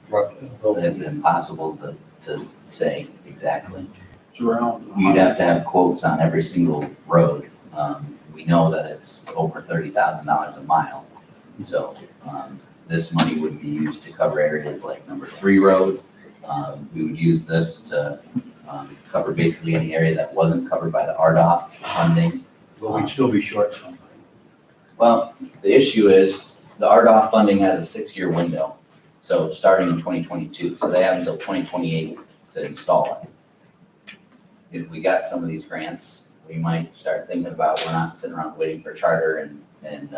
Roughly. It's impossible to say exactly. It's around. You'd have to have quotes on every single road. We know that it's over $30,000 a mile. So this money would be used to cover areas like number 3 road. We would use this to cover basically any area that wasn't covered by the RDOF funding. But we'd still be short some. Well, the issue is the RDOF funding has a 6-year window. So starting in 2022, so they have until 2028 to install it. If we got some of these grants, we might start thinking about, we're not sitting around waiting for Charter and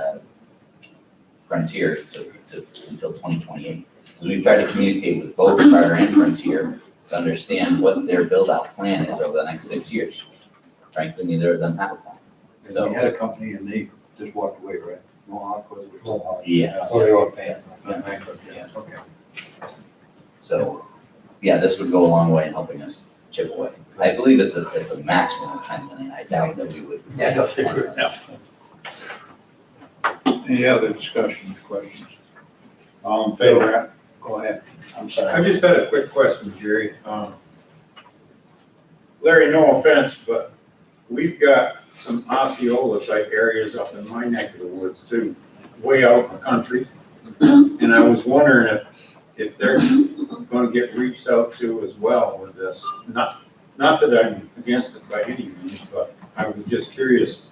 Frontier until 2028. So we try to communicate with both Charter and Frontier to understand what their build-out plan is over the next 6 years. Frankly, neither of them have a plan. So we had a company and they just walked away, right? Yeah. So they won't pay. Yeah, okay. So, yeah, this would go a long way in helping us chip away. I believe it's a maximum of 10 million. I doubt that we would. Yeah, no, they would. Any other discussions, questions? All in favor? Go ahead. I'm I sorry. just had a quick question, Jerry. Larry, no offense, but we've got some Osceola type areas up in my neck of the woods too, way out in the country. And I was wondering if they're gonna get reached out to as well with this. Not that I'm against it by any means, but I was just curious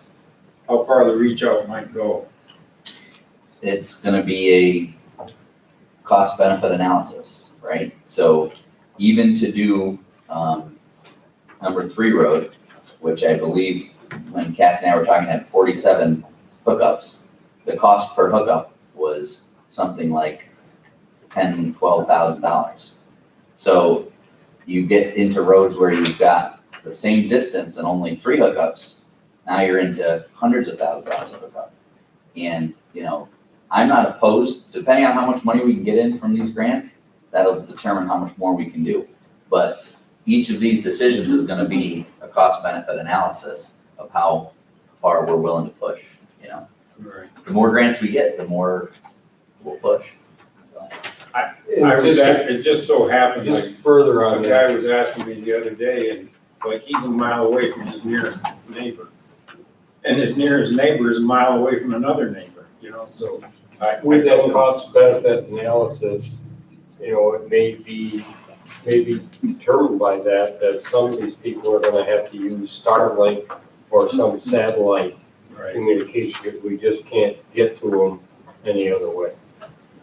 how far the reach out might go. It's gonna be a cost benefit analysis, right? So even to do, number 3 road, which I believe when Cass and I were talking at 47 hookups, the cost per hookup was something like $10,000-12,000. So you get into roads where you've got the same distance and only 3 hookups, now you're into hundreds of thousands of dollars a hookup. And, you know, I'm not opposed, depending on how much money we can get in from these grants, that'll determine how much more we can do. But each of these decisions is gonna be a cost benefit analysis of how far we're willing to push, you know? Right. The more grants we get, the more we'll push. So, It just so happened, Just like, further on a that, guy was asking me the other day, and like, he's a mile away from his nearest neighbor. And his nearest neighbor is a mile away from another neighbor, you know, so. with that cost benefit analysis, you know, it may be determined by that some of these people are gonna have to use Starlink or some satellite Right. communication, because we just can't get to them any other way.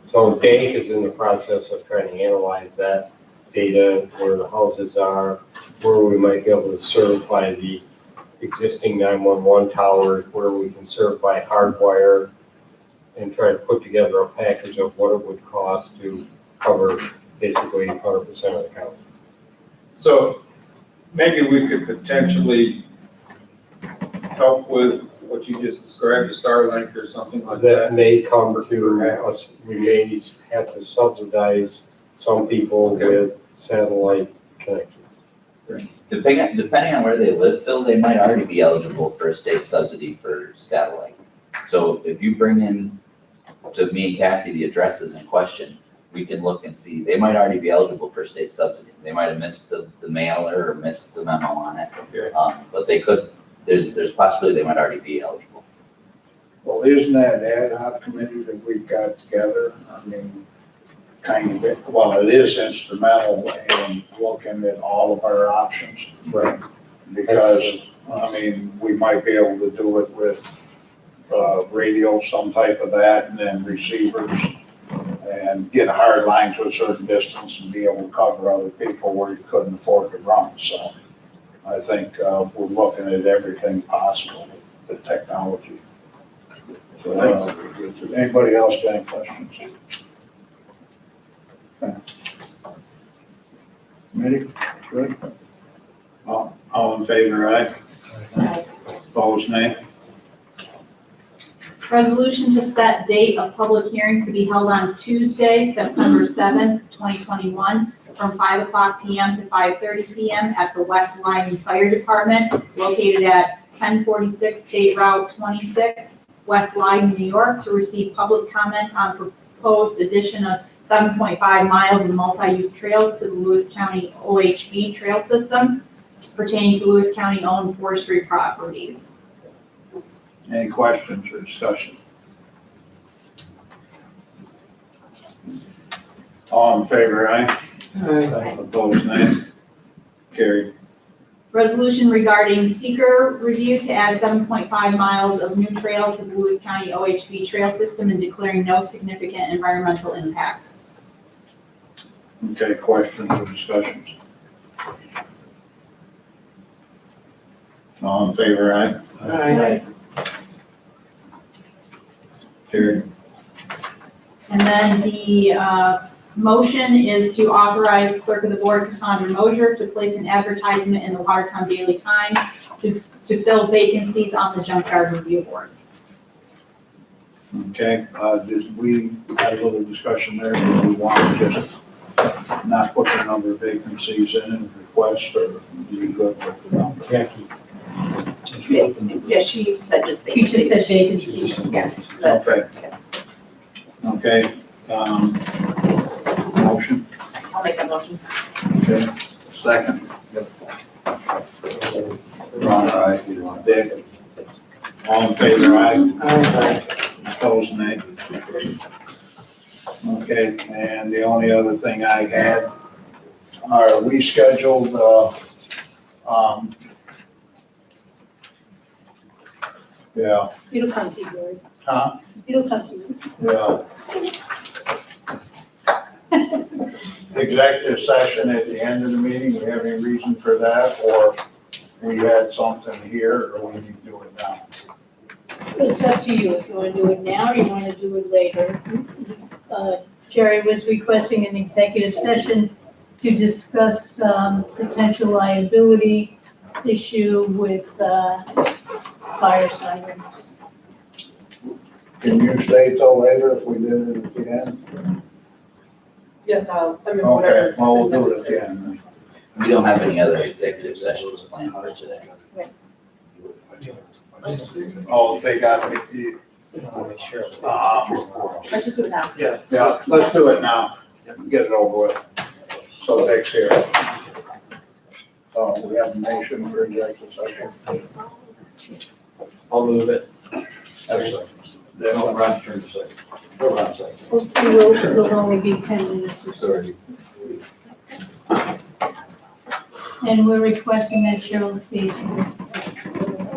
So Dave is in the process of trying to analyze that data, where the houses are, where we might be able to serve by the existing 911 towers, where we can serve by hardwire, and try to put together a package of what it would cost to cover basically 100% of the county. So maybe we could potentially help with what you just described, the Starlink or something like That that. may come to us, we may have to subsidize some people Okay. with satellite connections. Depending on where they live, Phil, they might already be eligible for a state subsidy for satellite. So if you bring in to me and Cassie the addresses in question, we can look and see, they might already be eligible for state subsidy. They might have missed the mailer or missed the memo on it. Okay. But they could, there's a possibility they might already be eligible. Well, isn't that ad hoc committee that we've got together, I mean, kind of, well, it is instrumental in looking at all of our options. Right. Because, I mean, we might be able to do it with, radio, some type of that, and then receivers, and get hard lines to a certain distance and be able to cover other people where you couldn't afford to run, so I think, we're looking at everything possible with the technology. So, anybody else got any questions? Okay. Committee, good? All in favor, aye? Aye. Opposed, nay? Resolution to set date of public hearing to be held on Tuesday, September 7th, 2021, from 5:00 PM to 5:30 PM at the West Lyman Fire Department, located at 1046 State Route 26, West Lyman, New York, to receive public comments on proposed addition of 7.5 miles of multi-use trails to the Lewis County OHB trail system pertaining to Lewis County-owned forestry properties. Any questions or discussion? All in favor, aye? Opposed, nay? Carried. Resolution regarding seeker review to add 7.5 miles of new trail to the Lewis County OHB trail system and declaring no significant environmental impact. Okay, questions or discussions? All in favor, aye? Aye. Carried. And then the motion is to authorize clerk of the board Cassandra Mosier to place an advertisement in the Watertown Daily Times to fill vacancies on the junkyard review board. Okay, did we have a little discussion there? Do we want to just not put the number of vacancies in and request, or are you good with the number? Jackie. Yeah, she said just You just said vacancy. Yes. Okay. Okay, motion, I'll make that motion. okay, second. Ron, aye. Dick? All in favor, aye? Aye. Opposed, nay? Okay, and the only other thing I had, we scheduled, yeah, It'll come to you, Gary. huh? It'll come to you. Yeah. Executive session at the end of the meeting, we have any reason for that, or we had something here, or we need to do it now? It's up to you if you want to do it now or you want to do it later. Jerry was requesting an executive session to discuss potential liability issue with fire sirens. Can you stay till later if we did it at the end? Yes, Okay, well, we'll do it at the end then. We don't have any other executive sessions planned for today. Oh, they got me. Make sure. Let's just do it now. Yeah, let's do it now, get it over with. So Dick's here. So we have a motion for executive session. I'll move it. No, Ron's turn to second. Go Ron second. It'll only be 10 minutes or so. Sorry. And we're requesting that Cheryl stays with us.